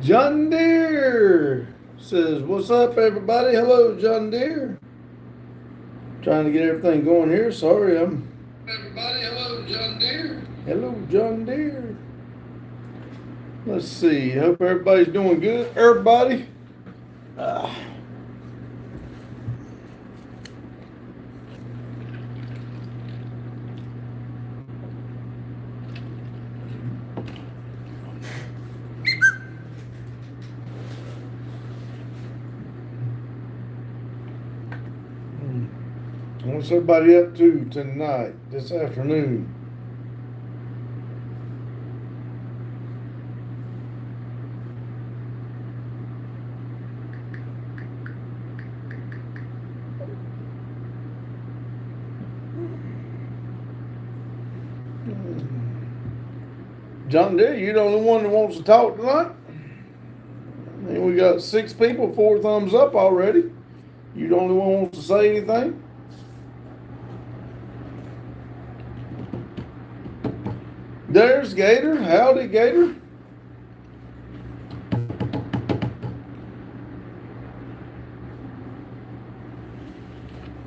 John Deere says, "What's up, everybody? Hello, John Deere. Trying to get everything going here. Sorry, I'm. Everybody, hello, John Deere. Hello, John Deere. Let's see. Hope everybody's doing good. Everybody. Uh, what's everybody up to tonight, this afternoon? John Deere, you the only one that wants to talk tonight? And we got 6 people, 4 thumbs up already. You the only one who wants to say anything? There's Gator. Howdy, Gator.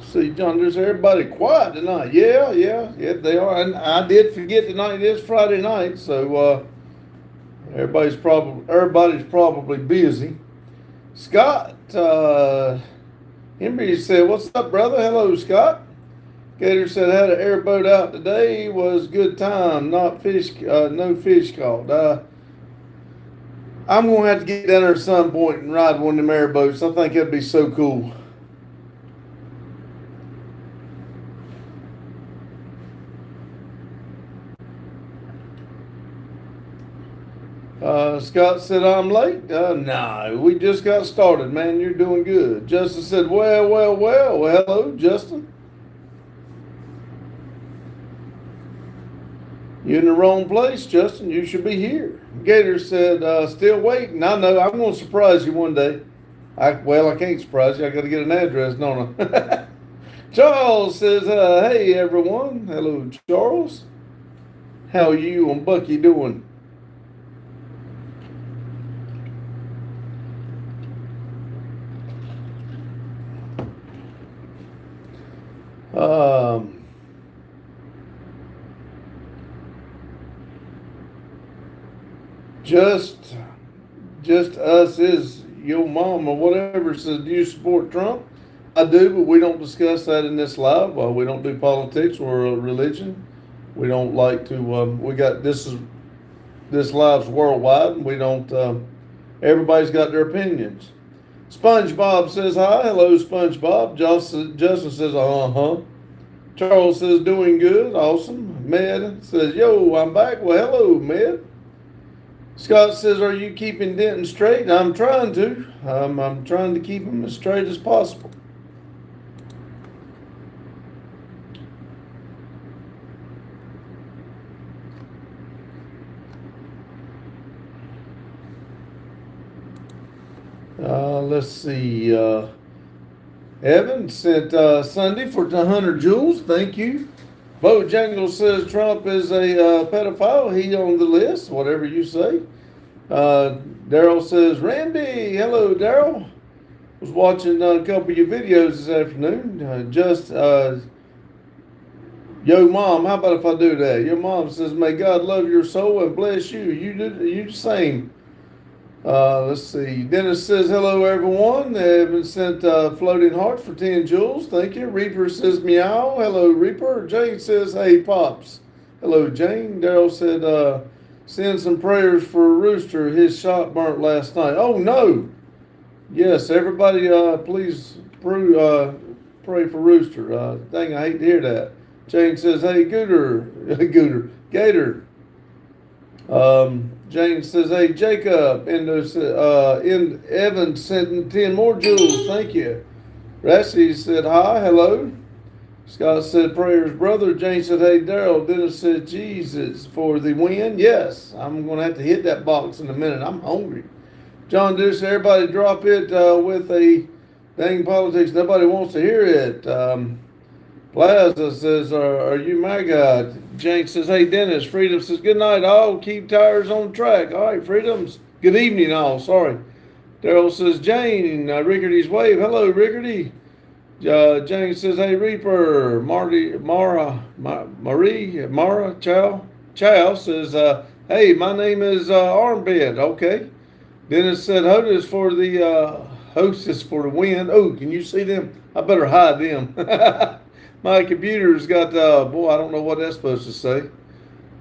See, John, there's everybody quiet tonight. Yeah, they are. And I did forget tonight is Friday night, so everybody's probably busy. Scott Embry said, "What's up, brother?" Hello, Scott. Gator said, "Had an airboat out today. Was good time. Not fish. No fish caught. I'm gonna have to get down there at some point and ride one of them airboats. I think that'd be so cool." Scott said, "I'm late." No, we just got started, man. You're doing good. Justin said, well. Well, hello, Justin. You're in the wrong place, Justin. You should be here. Gator said, "Still waiting." I know. I'm going to surprise you one day. I can't surprise you. I got to get an address, don't I? Charles says, "Hey, everyone. Hello, Charles. How are you and Bucky doing?" Um, just us is your mom or whatever says, "Do you support Trump?" I do, but we don't discuss that in this live. We don't do politics or religion. We don't like to. We got this live's worldwide, and we don't. Everybody's got their opinions. SpongeBob says hi. Hello, SpongeBob. Justin says, huh. Charles says, "Doing good. Awesome." Med says, "Yo, I'm back." Well, hello, Med. Scott says, "Are you keeping Denton straight?" I'm trying to. I'm trying to keep him as straight as possible. Let's see. Evan sent Sunday for 100 joules. Thank you. Bojangles says Trump is a pedophile. He on the list. Whatever you say. Daryl says, "Randy, hello, Daryl. Was watching a couple of your videos this afternoon. Yo, mom, how about if I do that?" Your mom says, "May God love your soul and bless you. You the same." Let's see. Dennis says, "Hello, everyone." They have been sent floating heart for 10 joules. Thank you. Reaper says, "Meow." Hello, Reaper. Jane says, "Hey, Pops." Hello, Jane. Daryl said, "Send some prayers for Rooster. His shot burnt last night." Oh, no. Yes, everybody, please pray for Rooster. Dang, I hate to hear that. Jane says, "Hey, Gator." Jane says, "Hey, Jacob." Evan sent 10 more joules. Thank you. Rassie said, "Hi, hello." Scott said, "Prayers, brother." Jane said, "Hey, Daryl." Dennis said, "Jesus for the win." Yes, I'm going to have to hit that box in a minute. I'm hungry. John Deuce, everybody drop it with a dang politics. Nobody wants to hear it. Plaza says, "Are you my guy?" Jane says, "Hey, Dennis." Freedom says, "Good night, all. Keep tires on track." All right, Freedoms. Good evening, all. Sorry. Daryl says, Jane, Rickardy's wave. Hello, Rickardy. Jane says, hey, Reaper. Mara, Chow says, hey, my name is Armbed. Okay. Dennis said, hostess for the win. Oh, can you see them? I better hide them. My computer's got, boy, I don't know what that's supposed to say.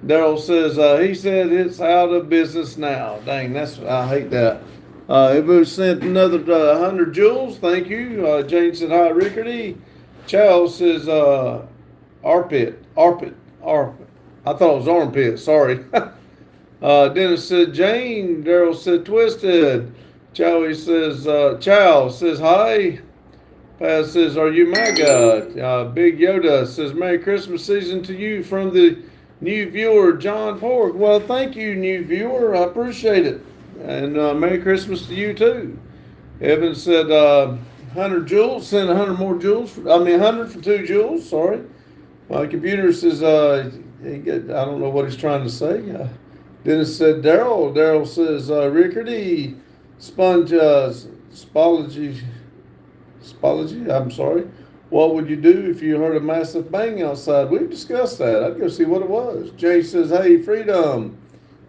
Daryl says, he said it's out of business now. Dang, I hate that. Ibu sent another 100 joules. Thank you. Jane said, hi, Rickardy. Charles says, armpit. I thought it was armpit. Sorry. Dennis said, Jane. Daryl said, twisted. Charles says, hi. Paz says, are you my God? Big Yoda says, Merry Christmas season to you from the new viewer, John Pork. Well, thank you, new viewer. I appreciate it. And Merry Christmas to you, too. Evan said 100 joules. Send 100 more joules. 100 for 2 joules. Sorry. My computer says, I don't know what he's trying to say. Dennis said, Daryl. Daryl says, Rickardy, Spology. I'm sorry. What would you do if you heard a massive bang outside? We've discussed that. I'd go see what it was. Jay says, hey, freedom.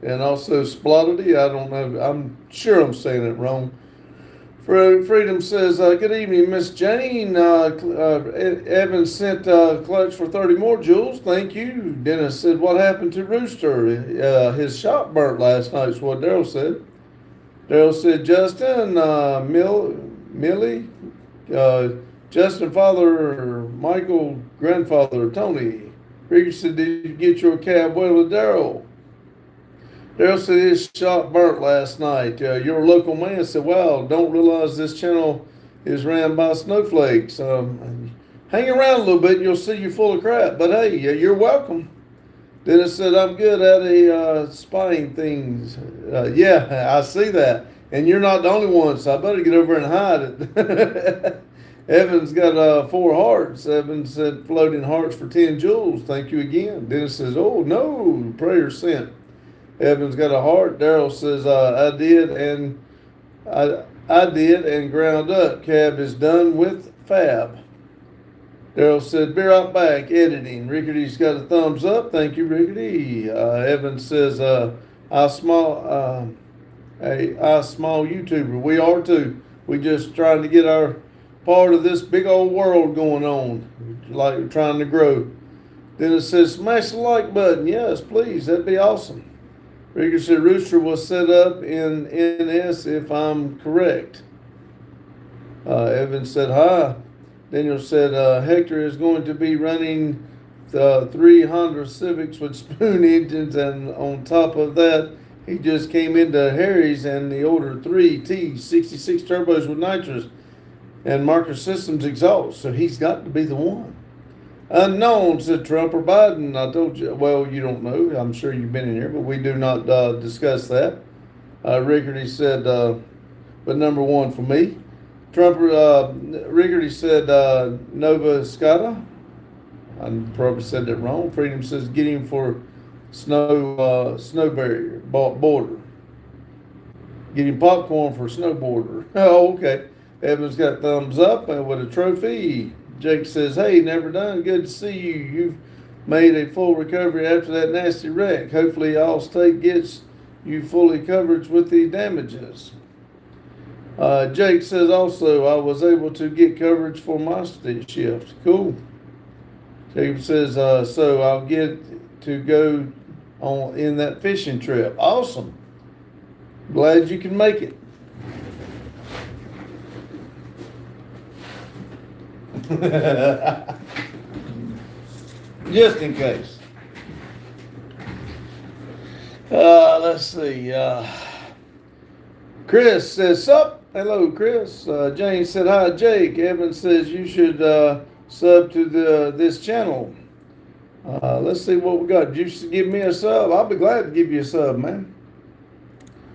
And also Splodity. I don't know. I'm sure I'm saying it wrong. Freedom says, good evening, Miss Jane. Evan sent clutch for 30 more joules. Thank you. Dennis said, what happened to Rooster? His shop burnt last night is what Daryl said. Daryl said, Justin, Millie, Justin, father, Michael, grandfather, Tony. Ricky said, did you get your cab well with Daryl? Daryl said his shop burnt last night. Your local man said, wow, don't realize this channel is ran by snowflakes. Hang around a little bit, you'll see you're full of crap. But hey, you're welcome. Dennis said, I'm good at spying things. Yeah, I see that. And you're not the only one, so I better get over and hide it. Evan's got 4 hearts. Evan said, floating hearts for 10 joules. Thank you again. Dennis says, oh, no, prayer sent. Evan's got a heart. Daryl says, I did and ground up. Cab is done with Fab. Daryl said, be right back, editing. Rickardy's got a thumbs up. Thank you, Rickety. Evan says, I small YouTuber. We are too. We just trying to get our part of this big old world going on, like we're trying to grow. Then it says, smash the like button. Yes, please. That'd be awesome. Ricker said, Rooster was set up in NS if I'm correct. Evan said, hi. Daniel said, Hector is going to be running the 3 Honda Civics with spoon engines, and on top of that, he just came into Harry's and he ordered 3 T66 turbos with nitrous and Marker Systems exhaust. So he's got to be the one. Unknown, said Trump or Biden. I told you, well, you don't know. I'm sure you've been in here, but we do not discuss that. Rickardy said, but number 1 for me. Rickardy said, Nova Scotta. I probably said that wrong. Freedom says, get him for snow barrier, border. Get him popcorn for snowboarder. Oh, okay. Evan's got thumbs up and with a trophy. Jake says, hey, never done. Good to see you. You've made a full recovery after that nasty wreck. Hopefully Allstate gets you fully covered with the damages. Jake says also, I was able to get coverage for my shift. Cool. Jacob says, so I'll get to go on in that fishing trip. Awesome. Glad you can make it. Just in case. Let's see. Chris says, sup? Hello, Chris. Jane said, hi, Jake. Evan says you should sub to this channel. Let's see what we got. You should give me a sub. I'll be glad to give you a sub, man.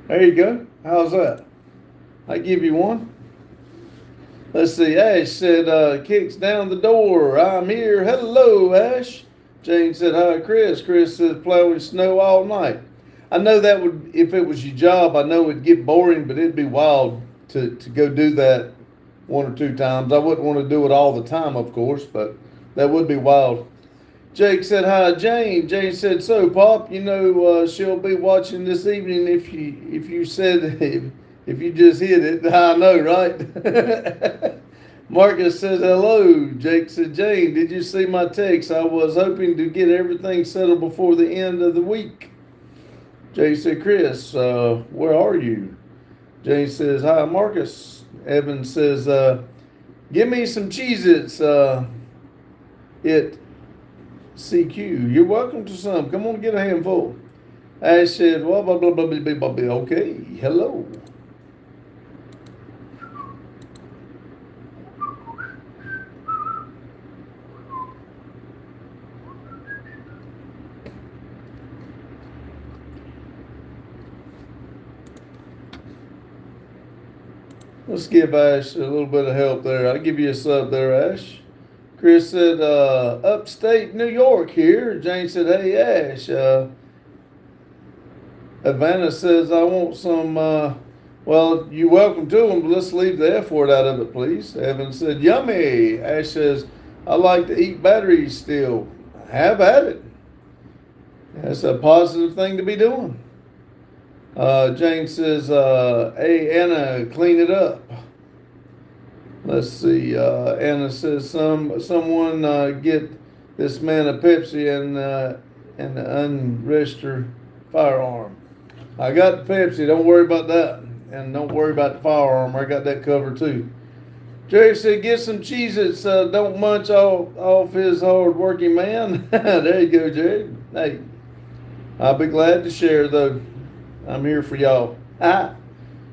There you go. How's that? I give you one. Let's see. Ash said, kicks down the door. I'm here. Hello, Ash. Jane said, hi, Chris. Chris says, plowing snow all night. I know that would, if it was your job, I know it'd get boring, but it'd be wild to go do that one or two times. I wouldn't want to do it all the time, of course, but that would be wild. Jake said hi, Jane. Jane said, so Pop, she'll be watching this evening if you said if you just hit it. I know, right? Marcus says hello. Jake said, Jane, did you see my text? I was hoping to get everything settled before the end of the week. Jay said, Chris, where are you? Jay says, hi, Marcus. Evan says, give me some Cheez-Its. It CQ. You're welcome to some. Come on, get a handful. Ash said, well, blah, blah, blah, blah, blah, blah. Okay, hello. Let's give Ash a little bit of help there. I'll give you a sub there, Ash. Chris said, upstate New York here. Jane said, hey, Ash. Havana says, I want some, well, you're welcome to them, but let's leave the F word out of it, please. Evan said, yummy. Ash says, I like to eat batteries still. Have at it. That's a positive thing to be doing. Jane says, hey, Anna, clean it up. Let's see. Anna says, someone get this man a Pepsi and an unregistered firearm. I got the Pepsi. Don't worry about that. And don't worry about the firearm. I got that covered too. Jerry said, get some Cheez-Its. Don't munch off his hard-working man. There you go, Jerry. Hey, I'll be glad to share, though. I'm here for y'all.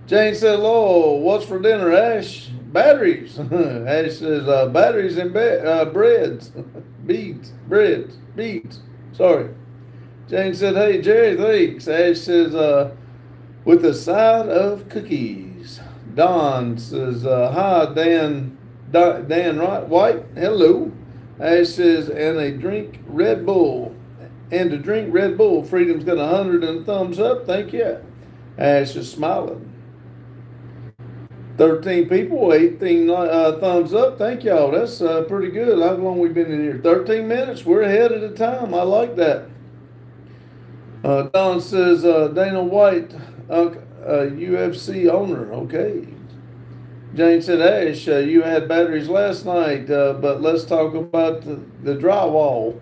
Jane said, Lowell, what's for dinner, Ash? Batteries. Ash says, batteries and breads. Beads. Sorry. Jane said, hey, Jerry, thanks. Ash says, with a side of cookies. Don says, hi, Dan White. Hello. Ash says, and to drink Red Bull. Freedom's got 100 and thumbs up. Thank you. Ash is smiling. 13 people, 18 thumbs up. Thank y'all. That's pretty good. How long we been in here? 13 minutes. We're ahead of the time. I like that. Don says, Dana White, UFC owner. Okay. Jane said, Ash, you had batteries last night, but let's talk about the drywall.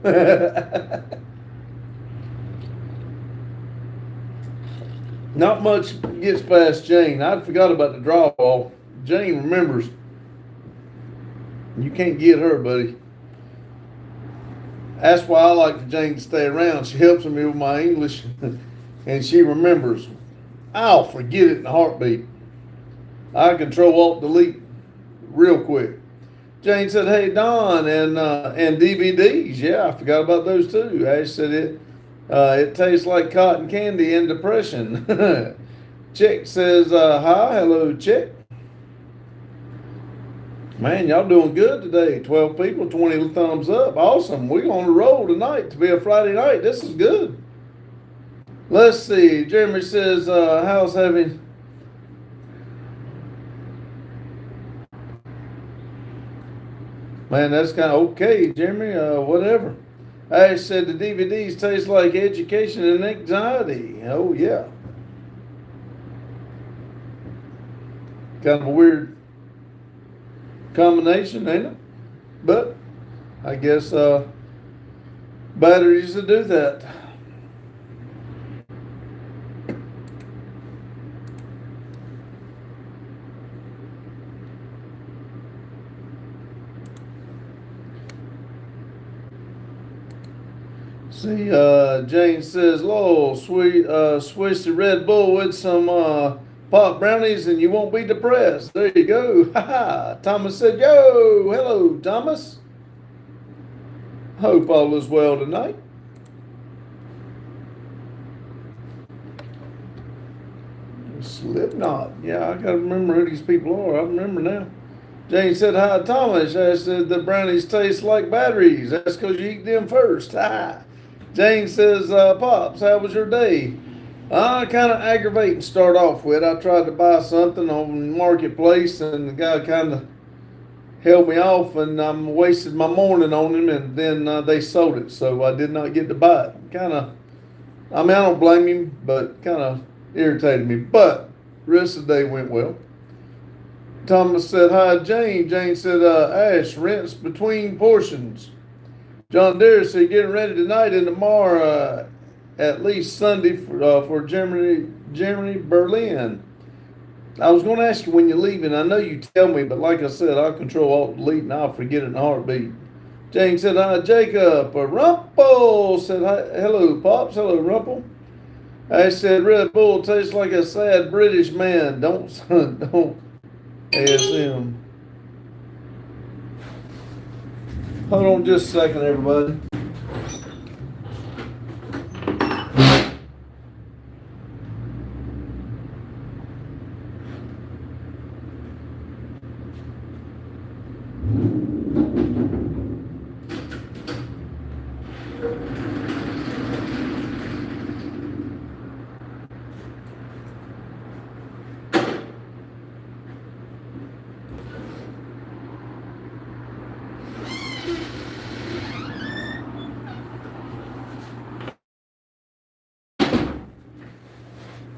Not much gets past Jane. I forgot about the drywall. Jane remembers. You can't get her, buddy. That's why I like for Jane to stay around. She helps me with my English, and she remembers. I'll forget it in a heartbeat. I Control Alt Delete real quick. Jane said, "Hey Don, and DVDs. Yeah, I forgot about those too." Ash said it tastes like cotton candy and depression. Chick says, hi, hello, Chick. Man, y'all doing good today. 12 people, 20 thumbs up. Awesome. We're on the roll tonight to be a Friday night. This is good. Let's see. Jeremy says, how's having... Man, that's kind of okay, Jeremy. Whatever. Ash said the DVDs taste like education and anxiety. Oh, yeah. Kind of a weird combination, ain't it? But I guess batteries to do that. See, Jane says, Lowell, switch the Red Bull with some pop brownies and you won't be depressed. There you go. Thomas said, yo, hello, Thomas. Hope all is well tonight. Slipknot. Yeah, I got to remember who these people are. I remember now. Jane said, hi, Thomas. I said, the brownies taste like batteries. That's because you eat them first. Jane says, Pops, how was your day? Kind of aggravating to start off with. I tried to buy something on Marketplace, and the guy kind of held me off, and I wasted my morning on him, and then they sold it, so I did not get to buy it. I don't blame him, but kind of irritated me. But the rest of the day went well. Thomas said, hi, Jane. Jane said, Ash, rents between portions. John Deere said, getting ready tonight and tomorrow, at least Sunday for Germany, Berlin. I was going to ask you when you're leaving. I know you tell me, but like I said, I'll control alt delete and I'll forget it in a heartbeat. Jane said, hi, Jacob. Rumple said, hi, hello, Pops. Hello, Rumple. I said, Red Bull tastes like a sad British man. Don't ask him. Hold on just a second, everybody.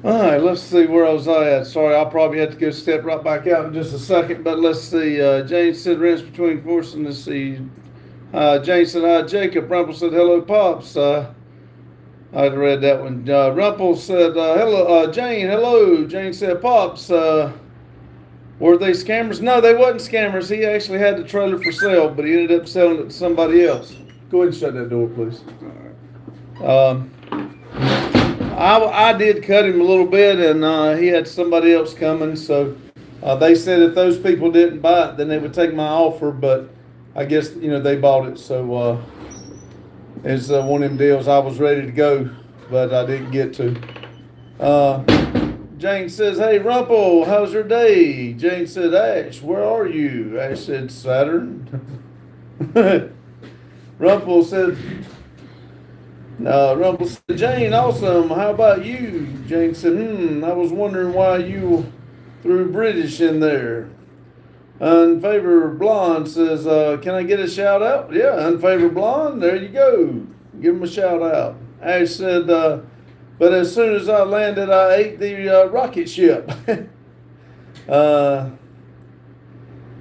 All right, let's see where I was at. Sorry, I'll probably have to go step right back out in just a second, but let's see. Jane said rents between forces. Let's see. Jane said, hi, Jacob. Rumple said, hello, Pops. I had read that one. Rumple said, hello, Jane, hello. Jane said, Pops, were they scammers? No, they wasn't scammers. He actually had the trailer for sale, but he ended up selling it to somebody else. Go ahead and shut that door, please. I did cut him a little bit, and he had somebody else coming. So they said if those people didn't buy it, then they would take my offer. But I guess they bought it. So it's one of them deals. I was ready to go, but I didn't get to. Jane says, "Hey Rumple, how's your day?" Jane said, "Ash, where are you?" Ash said, "Saturn." Rumple said. Rumple said, Jane, awesome. How about you? Jane said, I was wondering why you threw British in there. Unfavored Blonde says, can I get a shout out? Yeah, Unfavored Blonde, there you go. Give him a shout out. Ash said, but as soon as I landed, I ate the rocket ship.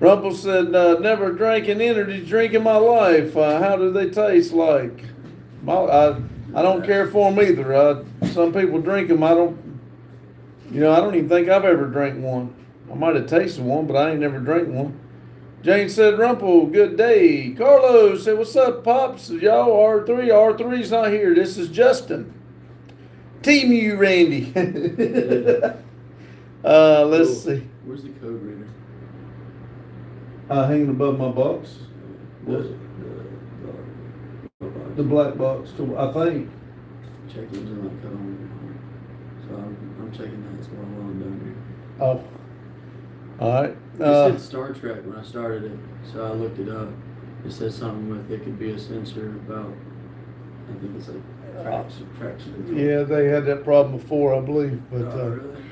Rumple said, never drank an energy drink in my life. How do they taste like? I don't care for them either. Some people drink them. I don't even think I've ever drank one. I might have tasted one, but I ain't never drank one. Jane said, Rumple, good day. Carlos said, what's up, Pops? Y'all R3. R3's not here. This is Justin. Team you, Randy. Let's see. Where's the code reader? Hanging above my box. The black box, I think. Check engine light code on. So I'm checking that as well while I'm down here. Oh. All right. It said Star Trek when I started it, so I looked it up. It said something with it could be a sensor about, I think it's like traction. Yeah, they had that problem before, I believe. But really?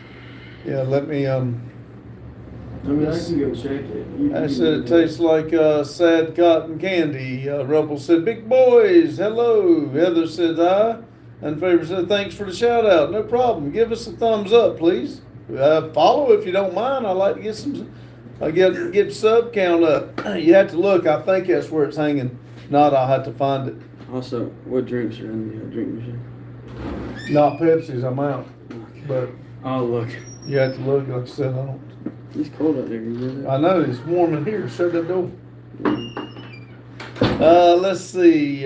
yeah, let me I mean, I can go check it. I said it tastes like sad cotton candy. Rumple said, big boys, hello. Heather said, hi. And Favor said, thanks for the shout out. No problem. Give us a thumbs up, please. Follow if you don't mind. I'd like to get some, get sub count up. You have to look. I think that's where it's hanging. If not, I'll have to find it. Also, what drinks are in the drink machine? Not Pepsi's, I'm out. Okay. But I'll look. you have to look, like I said, I don't. It's cold out there, you know that? I know, it's warm in here. Shut that door. Let's see.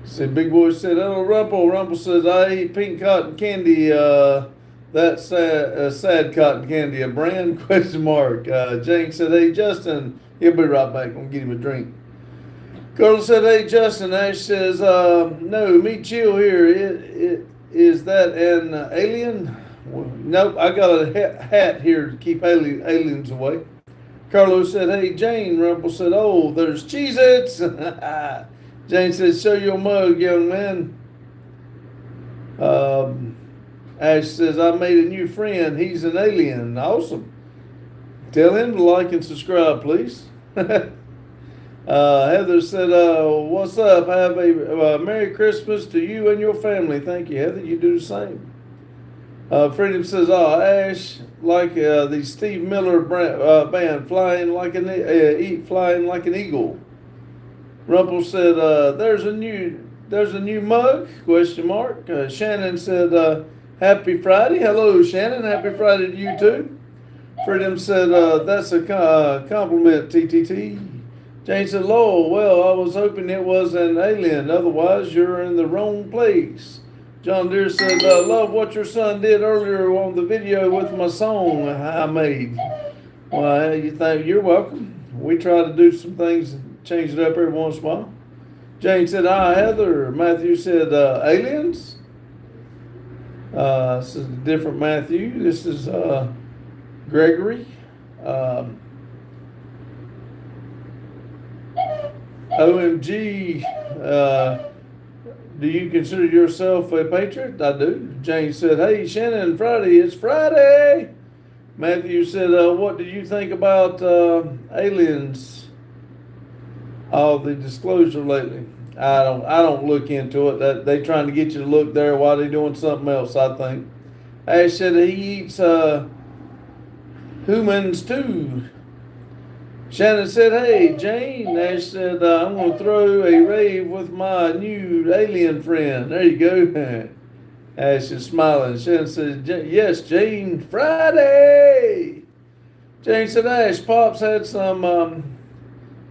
Said Big Boy said, hello, Rumple. Rumple says, I eat pink cotton candy. That's sad cotton candy. A brand? Question mark. Jane said, hey, Justin. He'll be right back. I'm going to get him a drink. Carl said, hey, Justin. Ash says, no, me chill here. Is that an alien? Nope, I got a hat here to keep aliens away. Carlos said, hey, Jane. Rumple said, oh, there's Cheez-Its. Jane says, show your mug, young man. Ash says, I made a new friend. He's an alien. Awesome. Tell him to like and subscribe, please. Heather said, what's up? Have a Merry Christmas to you and your family. Thank you, Heather. You do the same. Freedom says, Ash, like the Steve Miller band, flying like an eagle. Rumpel said, there's a new mug, question mark. Shannon said, happy Friday. Hello, Shannon. Happy Friday to you too. Freedom said, that's a compliment, TTT. Jane said, Lowell, well, I was hoping it was an alien. Otherwise, you're in the wrong place. John Deere said, love what your son did earlier on the video with my song I made. Well, you're welcome. We try to do some things and change it up every once in a while. Jane said, Heather. Matthew said, aliens? This is a different Matthew. This is Gregory. OMG, do you consider yourself a patriot? I do. Jane said, hey, Shannon, Friday, it's Friday. Matthew said, what do you think about aliens? All the disclosure lately. I don't look into it. That they trying to get you to look there while they doing something else, I think. Ash said he eats humans too. Shannon said, hey, Jane. Ash said, I'm going to throw a rave with my new alien friend. There you go. Ash is smiling. Shannon said, yes, Jane, Friday. Jane said, Ash, Pops had some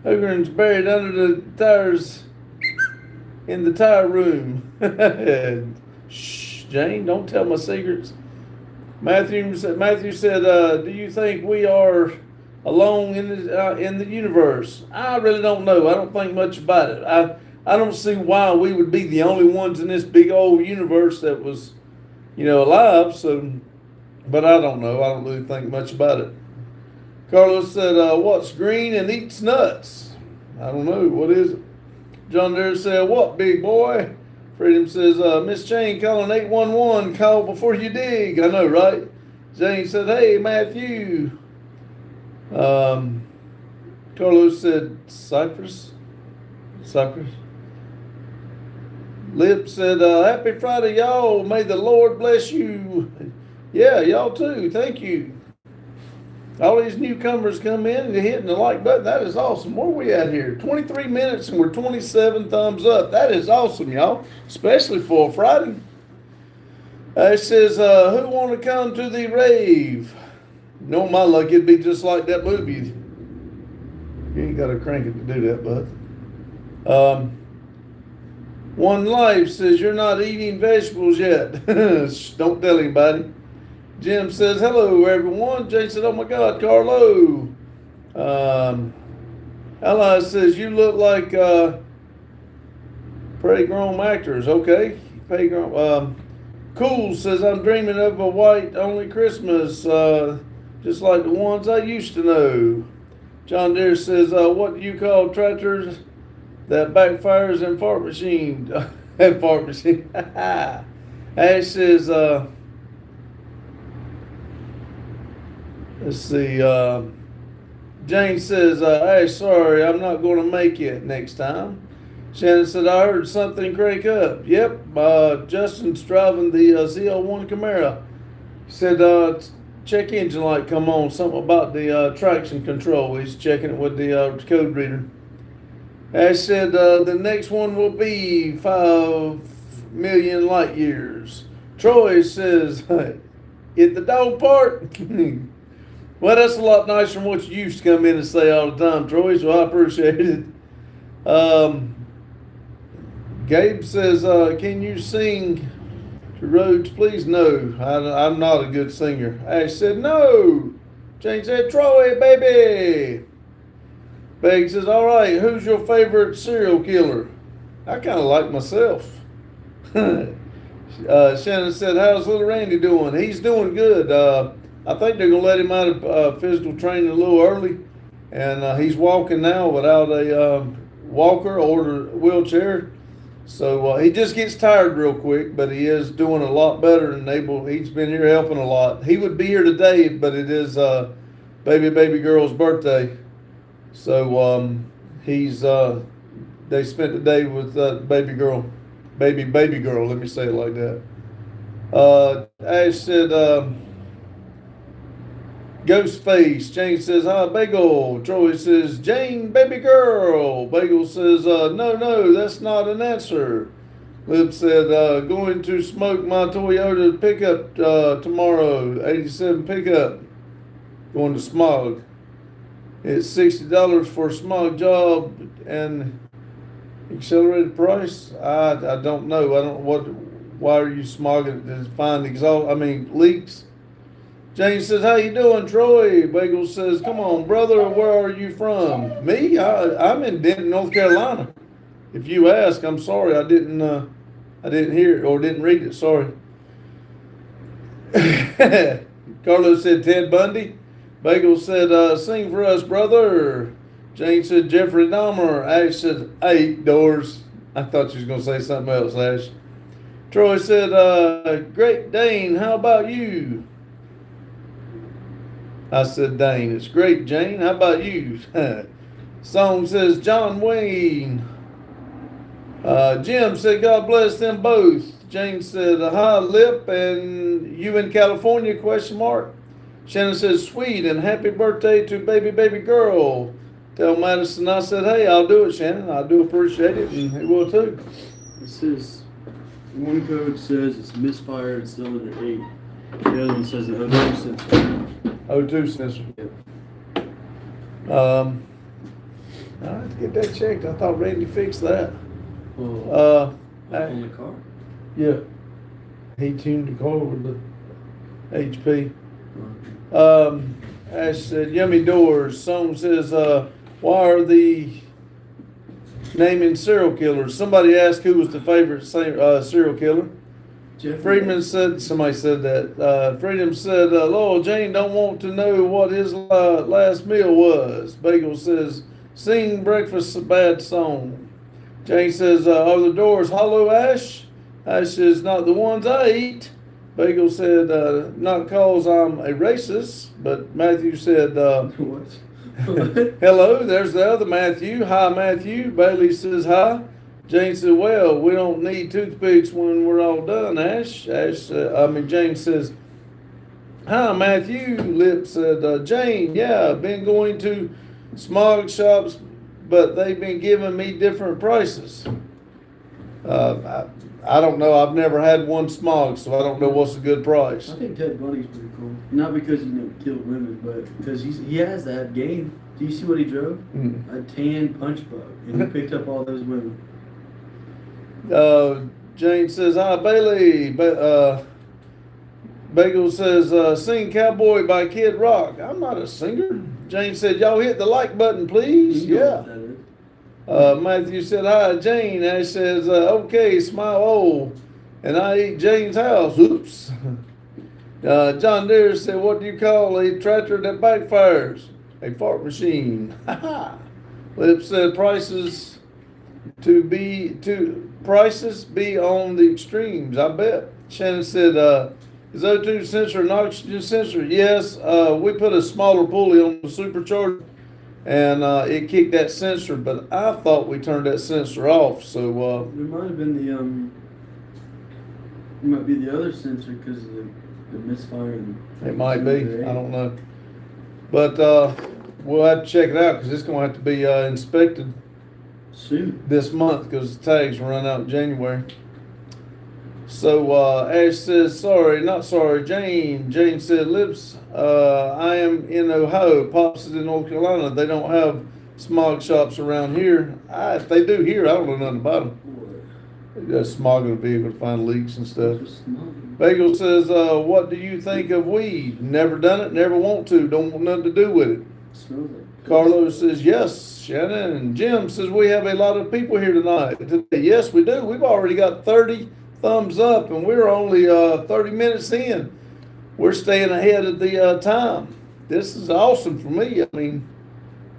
Ogrins buried under the tires in the tire room. Shh, Jane, don't tell my secrets. Matthew said, do you think we are alone in the universe? I really don't know. I don't think much about it. I don't see why we would be the only ones in this big old universe that was, alive. So, but I don't know. I don't really think much about it. Carlos said, what's green and eats nuts? I don't know. What is it? John Deere said, what, big boy? Freedom says, Miss Jane calling 811. Call before you dig. I know, right? Jane said, hey, Matthew. Carlos said, Cyprus. Lip said, happy Friday, y'all. May the Lord bless you. Yeah, y'all too. Thank you. All these newcomers come in and hitting the like button. That is awesome. Where are we at here? 23 minutes and we're 27 thumbs up. That is awesome, y'all. Especially for a Friday. It says, who want to come to the rave? No, my luck, it'd be just like that movie. You ain't got to crank it to do that, bud. One Life says, you're not eating vegetables yet. Don't tell anybody. Jim says, hello, everyone. Jay said, oh, my God, Carlo. Ally says, you look like pretty grown actors. Okay. Cool says, I'm dreaming of a white-only Christmas, just like the ones I used to know. John Deere says, what do you call tractors that backfires in fart machine? Fart machine. Ash says, let's see. Jane says, Ash, sorry, I'm not going to make it next time. Shannon said, I heard something crank up. Yep, Justin's driving the ZL1 Camaro. He said, check engine light come on. Something about the traction control. He's checking it with the code reader. Ash said, the next one will be 5 million light years. Troy says, hit the dog part. Well, that's a lot nicer than what you used to come in and say all the time, Troy, so I appreciate it. Gabe says, can you sing to Rhodes, please? No, I'm not a good singer. Ash said, no. Jane said, Troy, baby. Beg says, all right, who's your favorite serial killer? I kind of like myself. Shannon said, how's little Randy doing? He's doing good. I think they're going to let him out of physical training a little early. And he's walking now without walker or the wheelchair. So he just gets tired real quick, but he is doing a lot better than able. He's been here helping a lot. He would be here today, but it is baby girl's birthday. So he's they spent the day with baby girl. Baby girl, let me say it like that. Ash said, Ghostface. Jane says, hi, Bagel. Troy says, Jane, baby girl. Bagel says, no, that's not an answer. Lip said, going to smoke my Toyota pickup tomorrow, 87 pickup. Going to smog. It's $60 for a smog job and accelerated price. I don't know. I don't why are you smogging to find leaks? Jane says, how you doing, Troy? Bagel says, come on, brother, where are you from? Me? I'm in Denton, North Carolina. If you ask, I'm sorry, I didn't hear it or didn't read it, sorry. Carlos said Ted Bundy. Bagel said, sing for us, brother. Jane said Jeffrey Dahmer. Ash said 8 doors. I thought she was going to say something else, Ash. Troy said, Great Dane, how about you? I said, Dane, it's great, Jane. How about you? Song says John Wayne. Jim said, God bless them both. Jane said, hi, Lip, and you in California, question mark. Shannon says, sweet, and happy birthday to baby girl. Tell Madison I said, hey, I'll do it, Shannon. I do appreciate it, and he will too. It says, one code says it's misfire and still at 8. The other one says the O2 sensor. O2 sensor. Yep. I have to get that checked. I thought Randy fixed that. Well, on the car? Yeah. He tuned the car with the HP. Ash said, yummy doors. Song says, why are the naming serial killers? Somebody asked who was the favorite serial killer. Jeffrey. Friedman said, somebody said that. Freedom said, Laurel Jane don't want to know what his last meal was. Bagel says, sing breakfast a bad song. Jane says, are the doors hollow, Ash? Ash says, not the ones I eat. Bagel said, not cause I'm a racist, but Matthew said, What? hello, there's the other Matthew. Hi, Matthew. Bailey says, hi. Jane said, well, we don't need toothpicks when we're all done, Ash. Jane says, hi, Matthew. Lip said, Jane, yeah, I've been going to smog shops, but they've been giving me different prices. I don't know. I've never had one smog, so I don't know what's a good price. I think Ted Bundy's pretty cool. Not because he killed women, but because he has that game. Do you see what he drove? A tan punch bug, and he picked up all those women. Jane says, hi, Bailey. Bagel says, sing Cowboy by Kid Rock. I'm not a singer. Jane said, y'all hit the like button, please. Yeah. Matthew said, hi, Jane. Ash says, okay, smile old. And I eat Jane's house. Oops. John Deere said, what do you call a tractor that backfires? A fart machine. Lip said, prices be on the extremes, I bet. Shannon said, is O2 sensor an oxygen sensor? Yes, we put a smaller pulley on the supercharger and it kicked that sensor, but I thought we turned that sensor off. So it might have been it might be the other sensor because of the misfire. It might be. I don't know. But we'll have to check it out because it's going to have to be inspected soon this month because the tags run out in January. So Ash says, sorry, not sorry, Jane. Jane said, Lips, I am in Ohio. Pops is in North Carolina. They don't have smog shops around here. If they do here, I don't know nothing about them. They got smog in the vehicle to find leaks and stuff. Bagel says, what do you think of weed? Never done it, never want to. Don't want nothing to do with it. Smells like Carlos says, yes, Shannon. And Jim says, we have a lot of people here tonight. Yes, we do. We've already got 30 thumbs up, and we're only 30 minutes in. We're staying ahead of the time. This is awesome for me. I mean,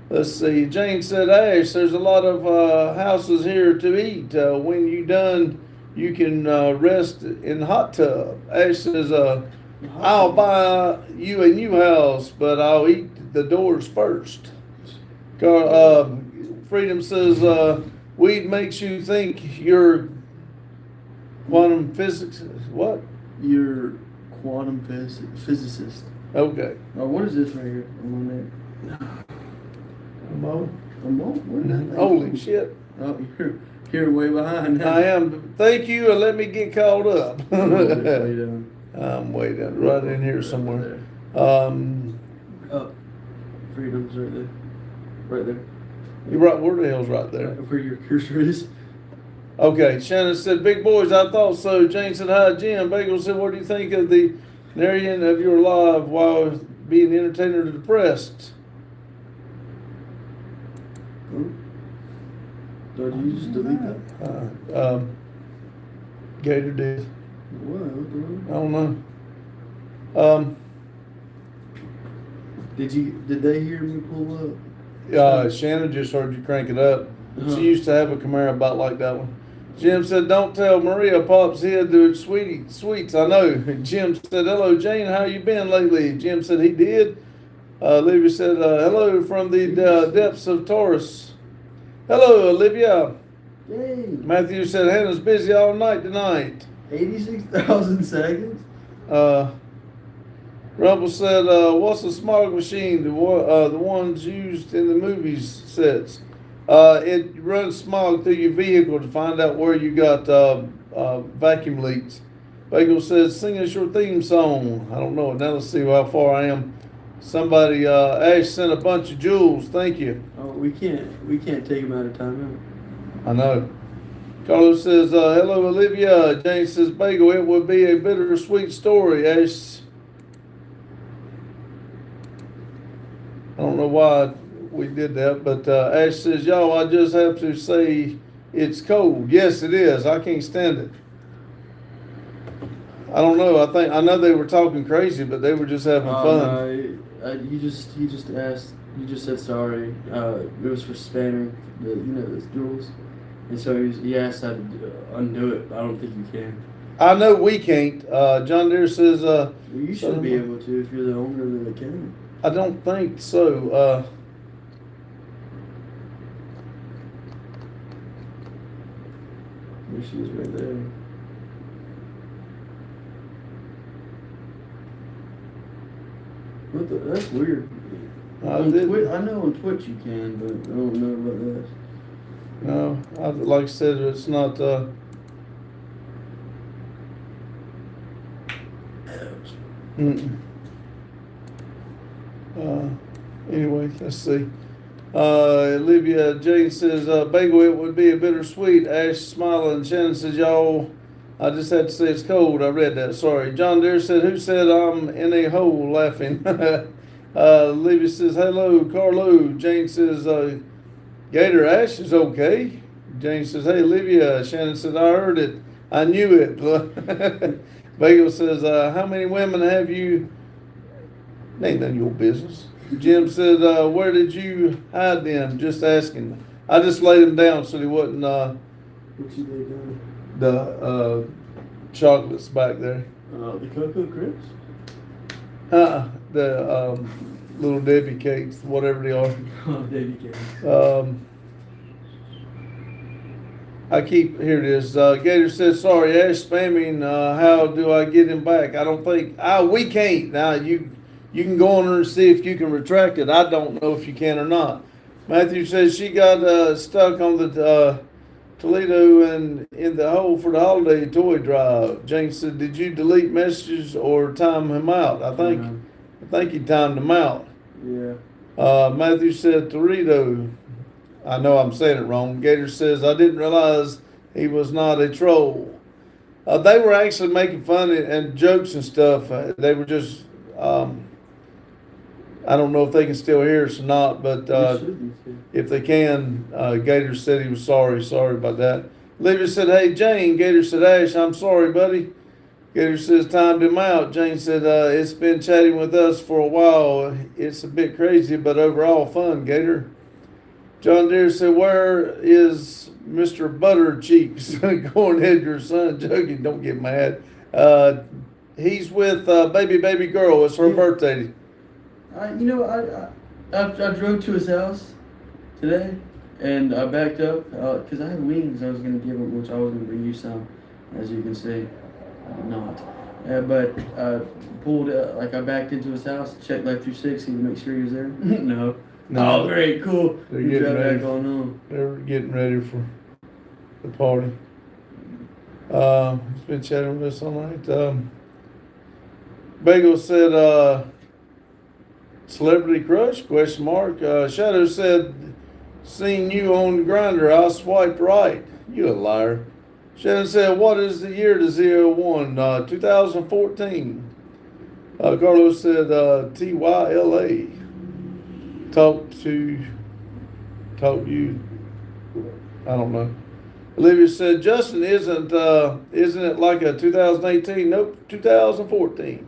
Let's see. Jane said, Ash, there's a lot of houses here to eat. When you done, you can rest in the hot tub. Ash says, I'll buy you a new house, but I'll eat the doors first. Freedom says, weed makes you think you're quantum physics. What? You're quantum physicist. Okay. Oh, what is this right here? I'm on there. Mo? I'm on. What is that? Holy shit. Oh, you're way behind now. I am. Thank you, and let me get caught up. Way down. I'm way down, right in here somewhere. Oh, Freedom's right there. Right there. You're right. Where the hell's right there? Where your cursor is. Okay. Shannon said, "Big boys, I thought so." Jane said, "Hi, Jim." Bagel said, "What do you think of the narrating of your life while being entertainer to the depressed?" Did you just delete that? Gator did. What? I don't know. Did they hear me pull up? Shannon just heard you crank it up. Uh-huh. She used to have a Camaro about like that one. Jim said, "Don't tell Maria Pop's head to sweets." I know. Jim said, "Hello, Jane. How you been lately?" Jim said he did. Olivia said, "Hello from the depths of Taurus." Hello, Olivia. Yay! Matthew said, "Hannah's busy all night tonight." 86,000 seconds? Rumble said, "What's a smog machine? The ones used in the movies sets. It runs smog through your vehicle to find out where you got vacuum leaks." Bagel says, "Sing us your theme song." I don't know. Now let's see how far I am. Somebody, Ash sent a bunch of jewels. Thank you. Oh, we can't take him out of timeout. I know. Carlos says, "Hello, Olivia." James says, "Bagel, it would be a bittersweet story." Ash, I don't know why we did that, but Ash says, "Y'all, I just have to say it's cold." Yes, it is. I can't stand it. I don't know. I know they were talking crazy, but they were just having fun. He just asked. You just said sorry. It was for spamming the jewels, and so he asked how to undo it. I don't think you can. I know we can't. John Deere says, You should be able to if you're the owner of the account. I don't think so. There she is right there. That's weird. I did. I know on Twitch you can, but I don't know about this. No, like I said, it's not. Mm-mm. Anyway, let's see. Olivia Jane says, "Bagel, it would be a bittersweet." Ash smiling. Shannon says, "Y'all, I just had to say it's cold." I read that. Sorry. John Deere said, "Who said I'm in a hole?" Laughing. Olivia says, "Hello, Carlo." Jane says, "Gator, Ash is okay." Jane says, "Hey, Olivia." Shannon said, "I heard it. I knew it." Bagel says, "How many women have you?" Ain't none of your business. Jim said, "Where did you hide them?" Just asking. I just laid them down so they wasn't What you laid down? the chocolates back there. The Cocoa Crisps? The little Debbie cakes, whatever they are. Oh, Debbie cakes. Here it is. Gator says, "Sorry, Ash spamming. How do I get him back?" I don't think, we can't. Now you can go on there and see if you can retract it. I don't know if you can or not. Matthew says she got stuck on the Toledo and in the hole for the holiday toy drive. Jane said, "Did you delete messages or time him out?" I think he timed him out. Yeah. Matthew said, "Torito." I know I'm saying it wrong. Gator says, "I didn't realize he was not a troll." They were actually making fun and jokes and stuff. They were just, I don't know if they can still hear us or not, but if they can, Gator said he was sorry. Sorry about that. Olivia said, "Hey, Jane." Gator said, "Ash, I'm sorry, buddy." Gator says, "Timed him out." Jane said, "It's been chatting with us for a while. It's a bit crazy, but overall fun, Gator." John Deere said, "Where is Mr. Butter Cheeks? Going Edgar's son, Juggy, don't get mad. He's with baby girl. It's her Yeah. birthday. I drove to his house today, and I backed up because I had wings I was gonna give him, which I was gonna bring you some, as you can see. I did not. But pulled I backed into his house, checked left through 60 to make sure he was there. No. No. Oh, great, cool. They're We getting drive ready. back on home. They're getting ready for the party. He's been chatting with us all night. Bagel said, celebrity crush, question mark. Shadow said, seen you on Grinder. I swiped right. You a liar. Shannon said, what is the year to 01? 2014. Carlos said, TYLA. Talk you. I don't know. Olivia said, Justin, isn't it like a 2018? Nope, 2014.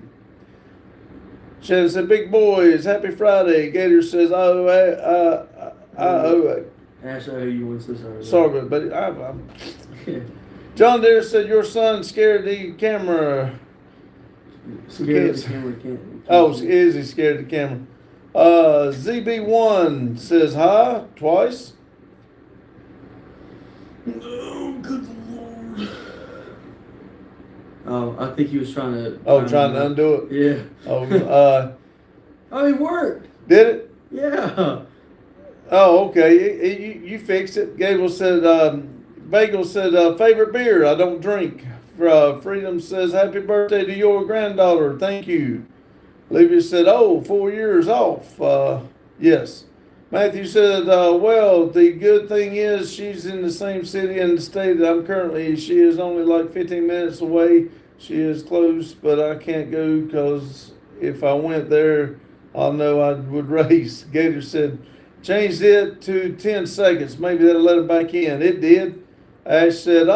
Shannon said, big boys, happy Friday. Gator says, I owe it. Ash, I owe you one, so sorry. Sorry, but I'm John Deere said, your son scared the camera. Scared of the camera, can't Oh, see. is he scared of the camera? ZB1 says hi twice. Oh, good lord. Oh, I think he was trying to. Trying to undo it. Yeah. Oh, Oh, it worked. did it? Yeah. Oh, okay. You fixed it. Gable said, Bagel said, favorite beer. I don't drink. Freedom says, happy birthday to your granddaughter. Thank you. Olivia said, 4 years off. Yes. Matthew said, well, the good thing is she's in the same city and the state that I'm currently. She is only like 15 minutes away. She is close, but I can't go because if I went there, I know I would race. Gator said, changed it to 10 seconds. Maybe that'll let him back in. It did. Ash said,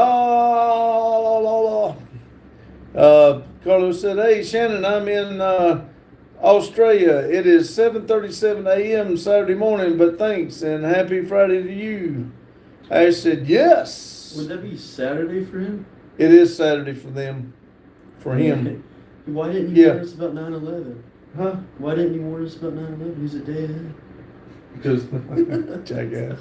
Carlos said, hey, Shannon, I'm in Australia. It is 7:37 a.m. Saturday morning, but thanks and happy Friday to you. Ash said, yes. Would that be Saturday for him? It is Saturday for them. For him. Why didn't you Yeah. warn us about 9/11? Huh? Why didn't you warn us about 9/11? He's a day ahead. Because jackass.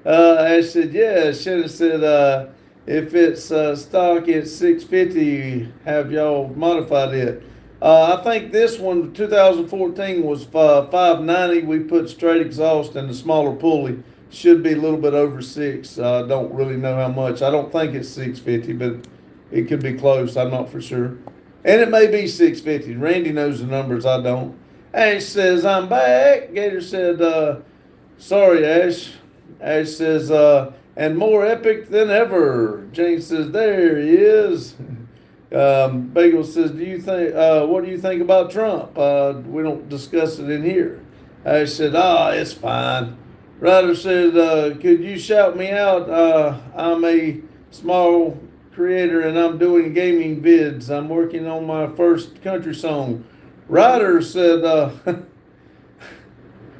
Ash said, yeah. Shannon said, if it's stock, it's 650. Have y'all modified it? I think this one, 2014, was 590. We put straight exhaust and the smaller pulley. Should be a little bit over 6. I don't really know how much. I don't think it's 650, but it could be close. I'm not for sure. And it may be 650. Randy knows the numbers. I don't. Ash says, I'm back. Gator said, sorry, Ash. Ash says, and more epic than ever. Jane says, there he is. Bagel says, what do you think about Trump? We don't discuss it in here. Ash said, it's fine. Ryder said, could you shout me out? I'm a small creator and I'm doing gaming vids. I'm working on my first country song. Ryder said,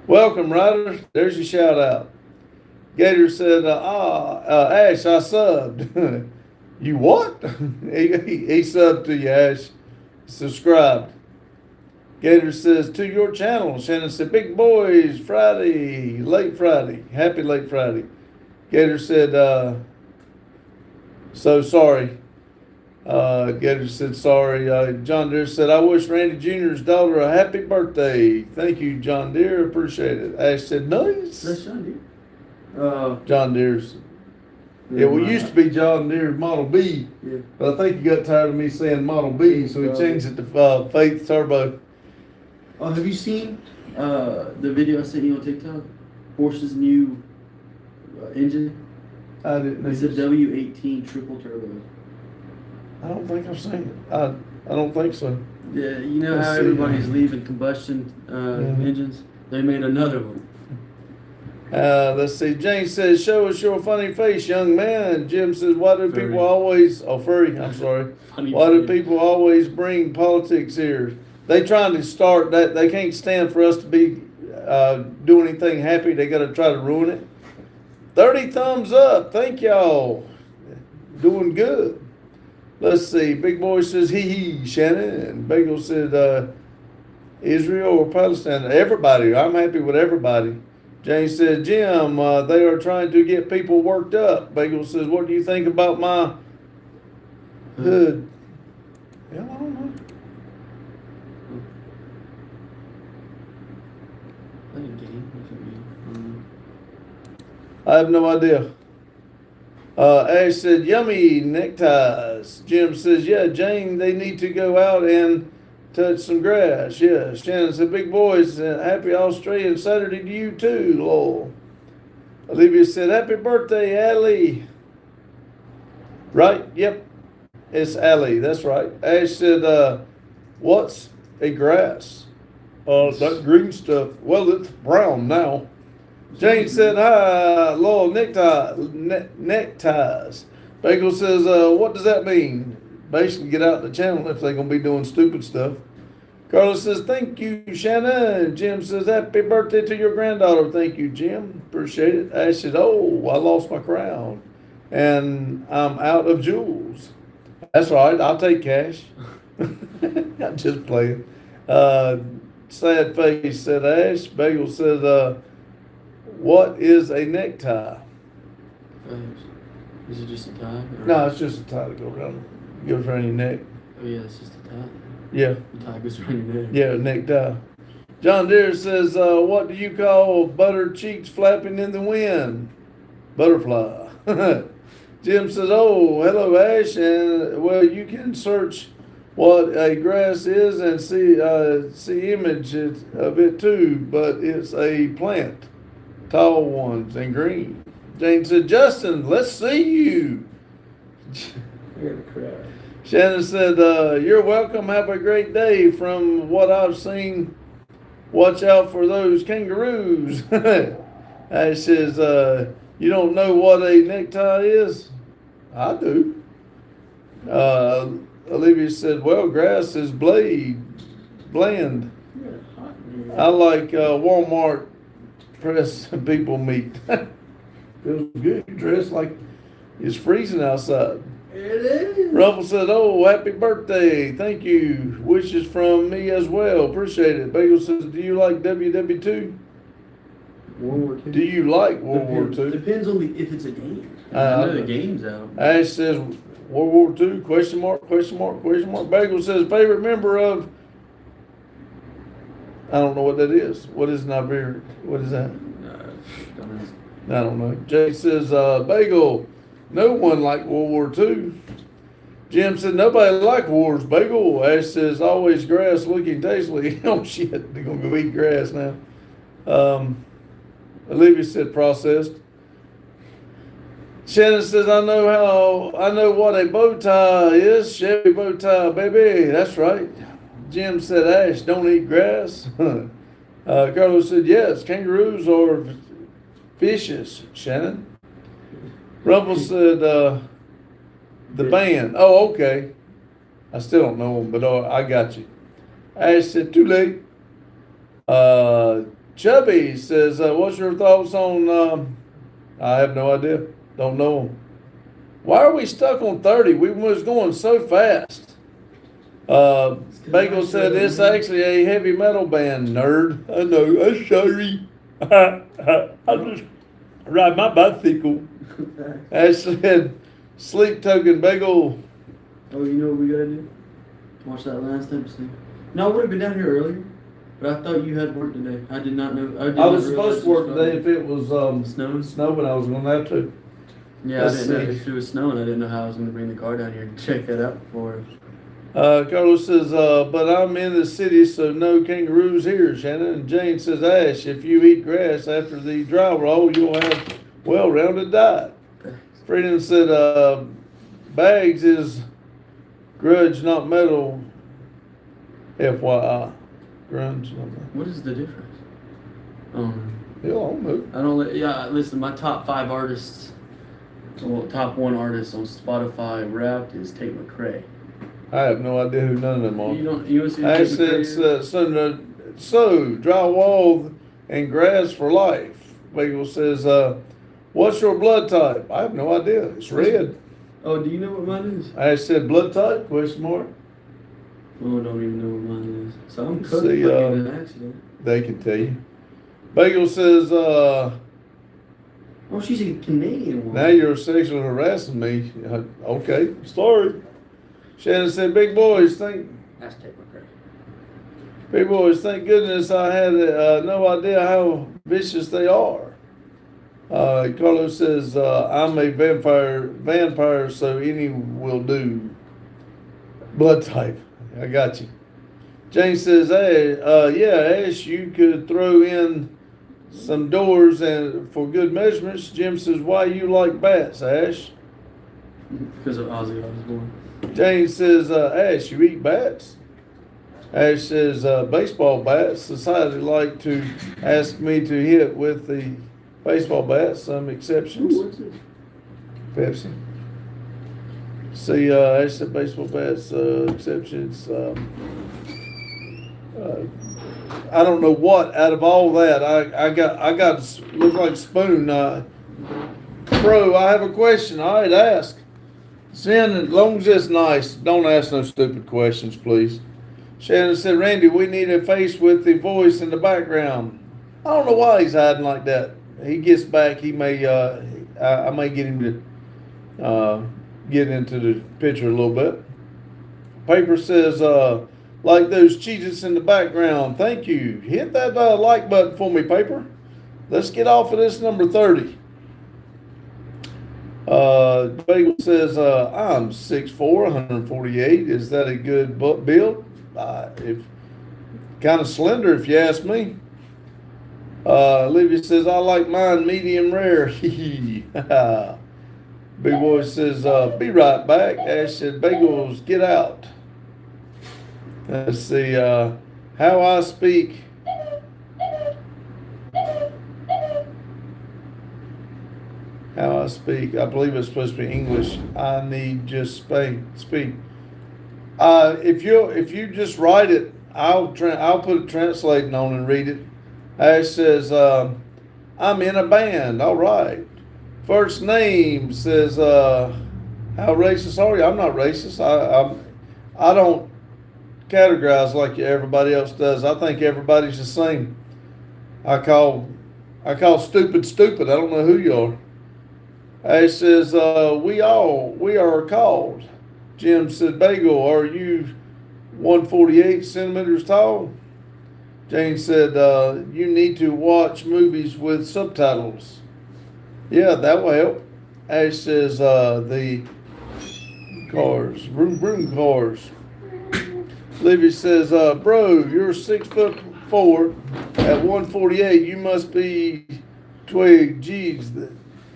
welcome, Ryder. There's your shout out. Gator said, Ash, I subbed. You what? he subbed to you, Ash. Subscribed. Gator says, to your channel. Shannon said, big boys, Friday, late Friday. Happy late Friday. Gator said, so sorry. Gator said, sorry. John Deere said, I wish Randy Jr.'s daughter a happy birthday. Thank you, John Deere. Appreciate it. Ash said, nice. That's John Deere. John Deere's. Yeah, we used to be John Deere Model B, Yeah. but I think he got tired of me saying Model B, so he changed it to Faith Turbo. Oh, have you seen the video I sent you on TikTok? Porsche's new engine. I didn't know. It's a W18 triple turbo. I don't think I've seen it. I don't think so. Yeah, you know Let's how see. everybody's leaving combustion Mhm. engines? They made another one. Let's see. Jane says, show us your funny face, young man. And Jim says, why do Furry. people always, furry, I'm sorry. Funny Why do face. people always bring politics here? They trying to start that. They can't stand for us to be do anything happy, they gotta try to ruin it. 30 thumbs up. Thank y'all. Doing good. Let's see. Big Boy says, hee, Shannon. Bagel said, Israel or Palestine. Everybody. I'm happy with everybody. James said, Jim, they are trying to get people worked up. Bagel says, what do you think about my hood? Yeah, I don't know. I have no idea. Ash said, yummy neckties. Jim says, yeah, Jane, they need to go out and touch some grass. Yeah. Shannon said, big boys, happy Australian Saturday to you too, lol. Olivia said, happy birthday, Allie. Right? Yep. It's Allie. That's right. Ash said, what's a grass? That green stuff. Well, it's brown now. Jane said, hi, lol, neckties. Bagel says, what does that mean? Basically, get out the channel if they're going to be doing stupid stuff. Carlos says, thank you, Shannon. Jim says, happy birthday to your granddaughter. Thank you, Jim. Appreciate it. Ash said, oh, I lost my crown. And I'm out of jewels. That's right. I'll take cash. I'm just playing. Sad face, said Ash. Bagel said, what is a necktie? Is it just a tie? Or? No, it's just a tie that goes around your neck. Oh yeah, it's just a tie. Yeah. The tie goes around your neck. Yeah, necktie. John Deere says, what do you call butter cheeks flapping in the wind? Butterfly. Jim says, oh, hello, Ash. And, well, you can search what a grass is and see images of it too, but it's a plant. Tall ones and green. Jane said, Justin, let's see you. I gotta cry. Shannon said, you're welcome. Have a great day. From what I've seen, watch out for those kangaroos. Ash says, you don't know what a necktie is? I do. Olivia said, well, grass is bland. I like Walmart press people meat. Feels good. You dress like it's freezing outside. It is. Rumpel said, oh, happy birthday. Thank you. Wishes from me as well. Appreciate it. Bagel says, do you like WW2? World War II. Do you like World War II? Depends on if it's a game. I know the game's out. Ash says, World War II, question mark, question mark, question mark. Bagel says, favorite member of, I don't know what that is. What is Nigeria? What is that? I don't know. Jay says, Bagel, no one liked World War II. Jim said, nobody liked wars, Bagel. Ash says, always grass looking tastefully. Oh, shit, they're going to go eat grass now. Olivia said, processed. Shannon says, I know what a bow tie is. Chevy bow tie, baby. That's right. Jim said, Ash, don't eat grass. Carlos said, yes, kangaroos or fishes, Shannon. Rumpel said, the band. Oh, okay. I still don't know them, but I got you. Ash said, too late. Chubby says, what's your thoughts on, I have no idea. Don't know them. Why are we stuck on 30? We was going so fast. Bagel said it's actually a heavy metal band, nerd. I know, I'm sorry. I just ride my bicycle. Ash said, sleep token, Bagel. Oh, you know what we gotta do? Watch that last episode. No, I would have been down here earlier, but I thought you had work today. I did not know. I was supposed to work today if it was snowing. Snow, but I was going to have to. Yeah, I didn't know if it was snowing. I didn't know how I was going to bring the car down here to check that out before. Carlos says, but I'm in the city, so no kangaroos here, Shannon. And Jane says, Ash, if you eat grass after the dry roll, you'll have well-rounded diet. Freedom said, bags is grudge, not metal. FYI. Grunge. What is the difference? I don't know. Yeah, I don't know. I don't. Yeah, listen. My top 5 artists, well, top 1 artist on Spotify Wrapped is Tate McRae. I have no idea who none of them are. You don't see I Tate said, McRae is? so drywall and grass for life. Bagel says, what's your blood type? I have no idea. It's red. Oh, do you know what mine is? I said blood type, question mark. Oh, I don't even know what mine is. So I'm Let's cooked see, like in an accident. They can tell you. Bagel says, Oh, she's a Canadian one. now you're sexually harassing me. Okay, sorry. Shannon said, big boys, Aztec McCray. big boys, thank goodness I had no idea how vicious they are. Carlos says, I'm a vampire, so any will do. Blood type. I got you. Jane says, hey, yeah, Ash, you could throw in some doors and for good measurements. Jim says, why you like bats, Ash? Because of Ozzy Osbourne. Jane says, Ash, you eat bats? Ash says, baseball bats. Society like to ask me to hit with the baseball bats, some exceptions. Ooh, what's this? Pepsi. See, Ash said baseball bats, exceptions. I don't know what out of all that. I got look like a spoon. Pro, I have a question. All right, ask. Shannon, as long as it's nice, don't ask no stupid questions, please. Shannon said, Randy, we need a face with the voice in the background. I don't know why he's hiding like that. He gets back, he may, I may get him to get into the picture a little bit. Paper says, like those Cheez-Its in the background. Thank you. Hit that like button for me, Paper. Let's get off of this number 30. Bagel says, I'm 6'4", 148. Is that a good build? If kind of slender, if you ask me. Olivia says, I like mine medium rare. Big boy says, be right back. Ash said, bagels, get out. Let's see, how I speak. How I speak. I believe it's supposed to be English. I need just speak. If you just write it, I'll put it translating on and read it. Ash says, I'm in a band. All right. First name says, how racist are you? I'm not racist. I don't categorize like everybody else does. I think everybody's the same. I call stupid stupid. I don't know who you are. Ash says, we are called. Jim said, Bagel, are you 148 centimeters tall? Jane said, you need to watch movies with subtitles. Yeah, that will help. Ash says, the cars, vroom cars. Livy says, bro, you're 6'4" at 148. You must be twig. Geez,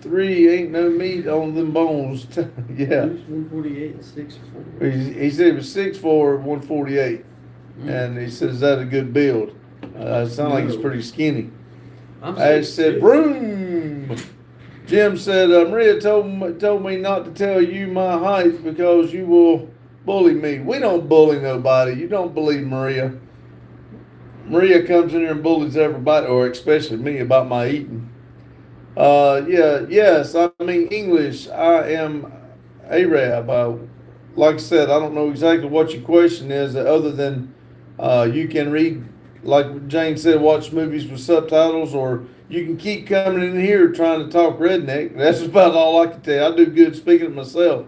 3 ain't no meat on them bones. Yeah. 148 and 6'4". He said he was 6'4" at 148. And he says, is that a good build? It sounds like he's pretty skinny. Ash said, vroom. Jim said, Maria told me not to tell you my height because you will bully me. We don't bully nobody. You don't believe Maria. Maria comes in here and bullies everybody, or especially me, about my eating. Yes, I mean English. I am Arab. Like I said, I don't know exactly what your question is, other than you can read, like Jane said, watch movies with subtitles, or you can keep coming in here trying to talk redneck. That's about all I can tell you. I do good speaking of myself.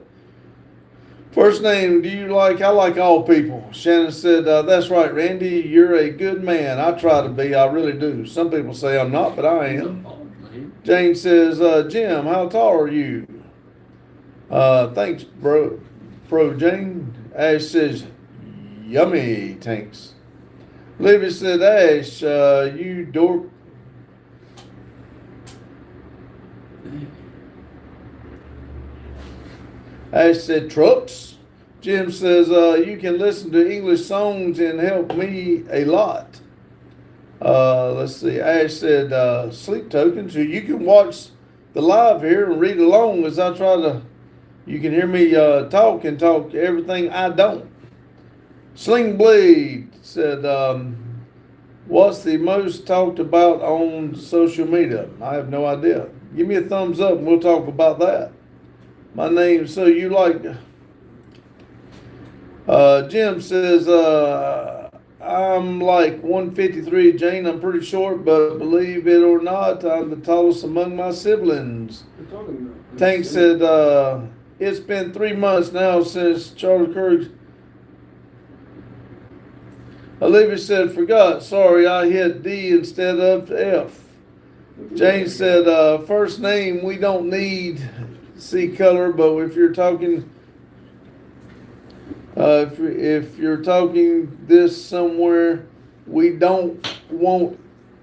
First name, do you like? I like all people. Shannon said, that's right, Randy. You're a good man. I try to be. I really do. Some people say I'm not, but I am. Jane says, Jim, how tall are you? Thanks, bro. Pro Jane. Ash says, yummy, thanks. Livy said, Ash, you dork. Ash said, trucks. Jim says, you can listen to English songs and help me a lot. Let's see. Ash said, sleep tokens. So you can watch the live here and read along as I try to, you can hear me talk everything I don't. Sling Blade said, What's the most talked about on social media? I have no idea. Give me a thumbs up and we'll talk about that. My name, so you like, Jim says, I'm like 153, Jane. I'm pretty short, but believe it or not, I'm the tallest among my siblings. We're talking about. Tank said, it's been 3 months now since Charlie Kirk. Olivia said, forgot. Sorry, I hit D instead of F. Jane said, first name, we don't need see color, but if you're talking, if you're talking this somewhere we don't want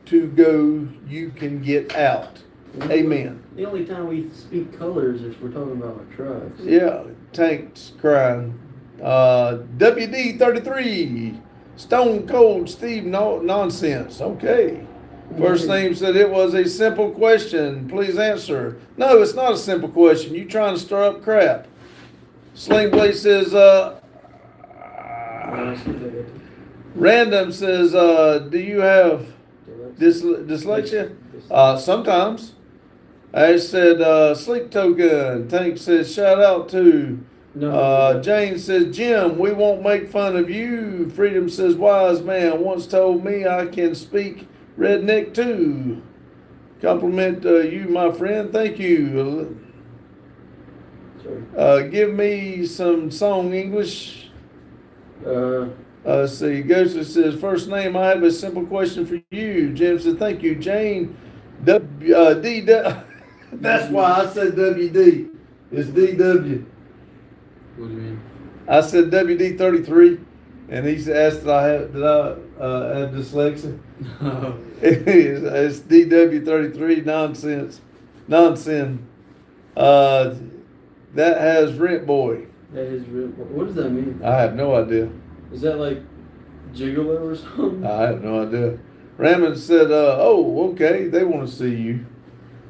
to go, you can get out. Amen. The only time we speak colors is if we're talking about our trucks. Yeah, Tank's crying. WD33, Stone Cold Steve Nonsense. Okay. First name said it was a simple question. Please answer. No, it's not a simple question. You trying to stir up crap. Sling Blade says, Random says, do you have dyslexia? Sometimes. I said, Sleep Token. Tank says, shout out to. Jane says, Jim, we won't make fun of you. Freedom says, wise man once told me I can speak redneck too. Compliment you, my friend. Thank you. Give me some song English. See, Ghost says, first name, I have a simple question for you. Jim says, thank you. Jane, D. That's why I said WD. It's DW. What do you mean? I said WD33, and he asked did I have dyslexia? It's DW33 nonsense. That has Rent Boy. That is real. What does that mean? I have no idea. Is that like Gigolo or something? I have no idea. Raymond said, oh, okay, they want to see you.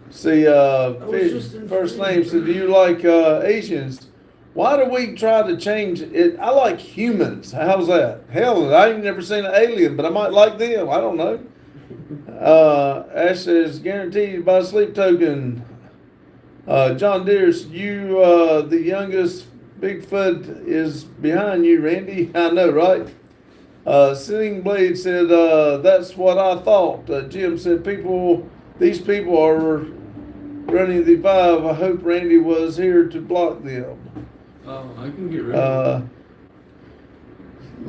See, first name said, do you like Asians? Why do we try to change it? I like humans. How's that? Hell, I ain't never seen an alien, but I might like them. I don't know. Ash says, guaranteed by Sleep Token. John Deere, you, the youngest Bigfoot is behind you, Randy. I know, right? Sitting Blade said, that's what I thought. Jim said, these people are running the Vive. I hope Randy was here to block them. Oh, I can get rid of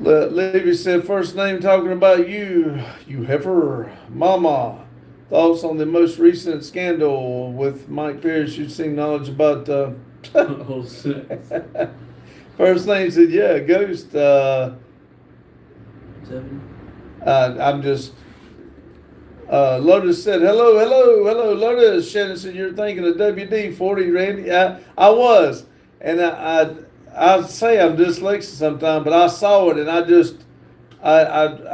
it. Levy said, first name talking about you heifer. Mama, thoughts on the most recent scandal with Mike Pierce? You've seen knowledge about Oh, sex. First name said, yeah, Ghost. 7? I'm just. Lotus said, hello, Lotus. Shannon said, you're thinking of WD-40, Randy. I was. And I say I'm dyslexic sometimes, but I saw it and I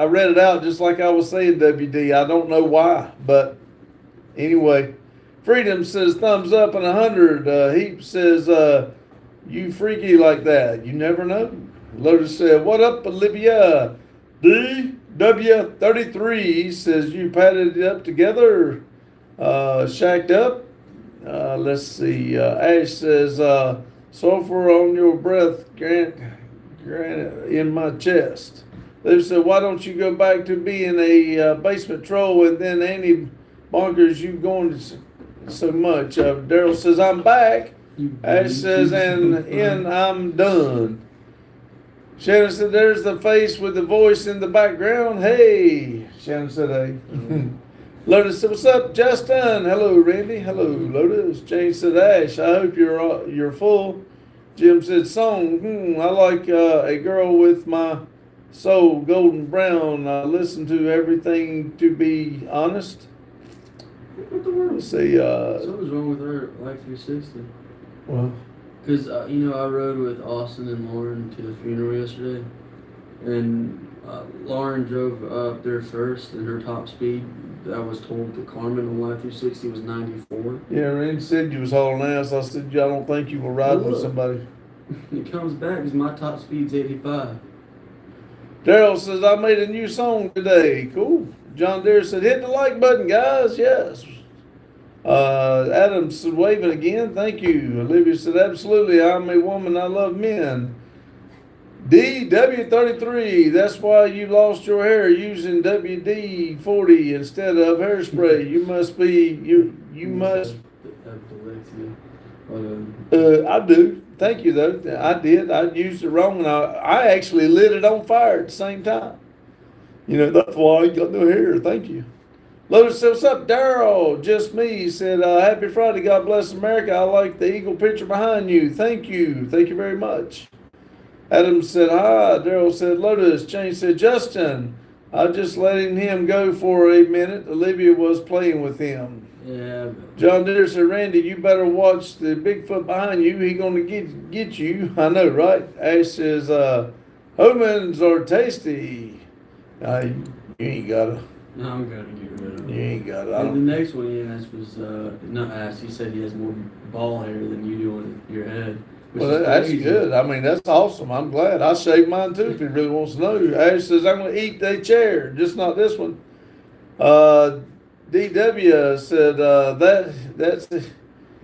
read it out just like I was saying WD. I don't know why, but anyway. Freedom says thumbs up and 100. Heap says, you freaky like that. You never know. Lotus said, what up, Olivia? DW33 says, you patted it up together. Shacked up. Let's see. Ash says, sulfur on your breath, Grant in my chest. They said, why don't you go back to being a basement troll and then Andy Bonkers, you going to so much. Daryl says, I'm back. Ash says, and I'm done. Shannon said, there's the face with the voice in the background. Hey. Shannon said, hey. Lotus said, what's up, Justin? Hello, Randy. Hello, Lotus. Jane said, Ash, I hope you're full. Jim said, song. I like a girl with my soul, golden brown. I listen to everything, to be honest. What the world? See, something's wrong with her Life 360. well, Because, I rode with Austin and Lauren to the funeral yesterday. And Lauren drove up there first, and her top speed, I was told, to Carmen on Life 360 was 94. yeah, Randy said you was hauling ass. I said, I don't think you were riding with somebody. It comes back because my top speed's 85. Daryl says, I made a new song today. Cool. John Deere said, hit the like button, guys. Yes. Adam said, waving again. Thank you. Olivia said, absolutely. I'm a woman. I love men. DW33, that's why you lost your hair using WD-40 instead of hairspray. You must be, you must. I do. Thank you, though. I did. I used it wrong, and I actually lit it on fire at the same time. You know, that's why I ain't got no hair. Thank you. Lotus said, what's up, Daryl? Just me. He said, happy Friday. God bless America. I like the eagle picture behind you. Thank you. Thank you very much. Adam said, hi. Daryl said, Lotus. Jane said, Justin, I just letting him go for a minute. Olivia was playing with him. Yeah. John Deere said, Randy, you better watch the Bigfoot behind you. He gonna get you. I know, right? Ash says, Homans are tasty. You ain't gotta. No, I'm gonna get rid of him. You ain't gotta. And the next one he asked was, not asked, he said he has more ball hair than you do on your head. Well, that's good. I mean, that's awesome. I'm glad. I shaved mine too if he really wants to know. Ash says, I'm going to eat a chair, just not this one. DW said,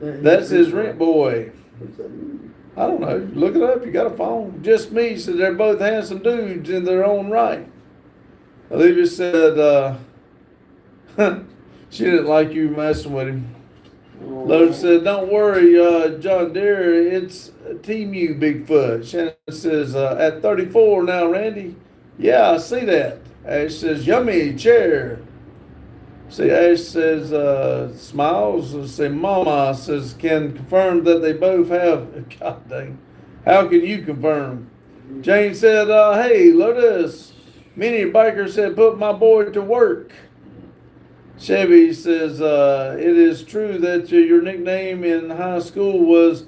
that's his rent boy. What's that mean? I don't know. Look it up. You got a phone. Just me said they're both handsome dudes in their own right. Olivia said, she didn't like you messing with him. Lotus said, don't worry, John Deere, it's Team U Bigfoot. Shannon says, at 34 now, Randy. Yeah, I see that. Ash says, yummy chair. See, Ash says, smiles. Say, Mama says, can confirm that they both have. God dang. How can you confirm? Jane said, hey, Lotus. Many biker said, put my boy to work. Chevy says, it is true that your nickname in high school was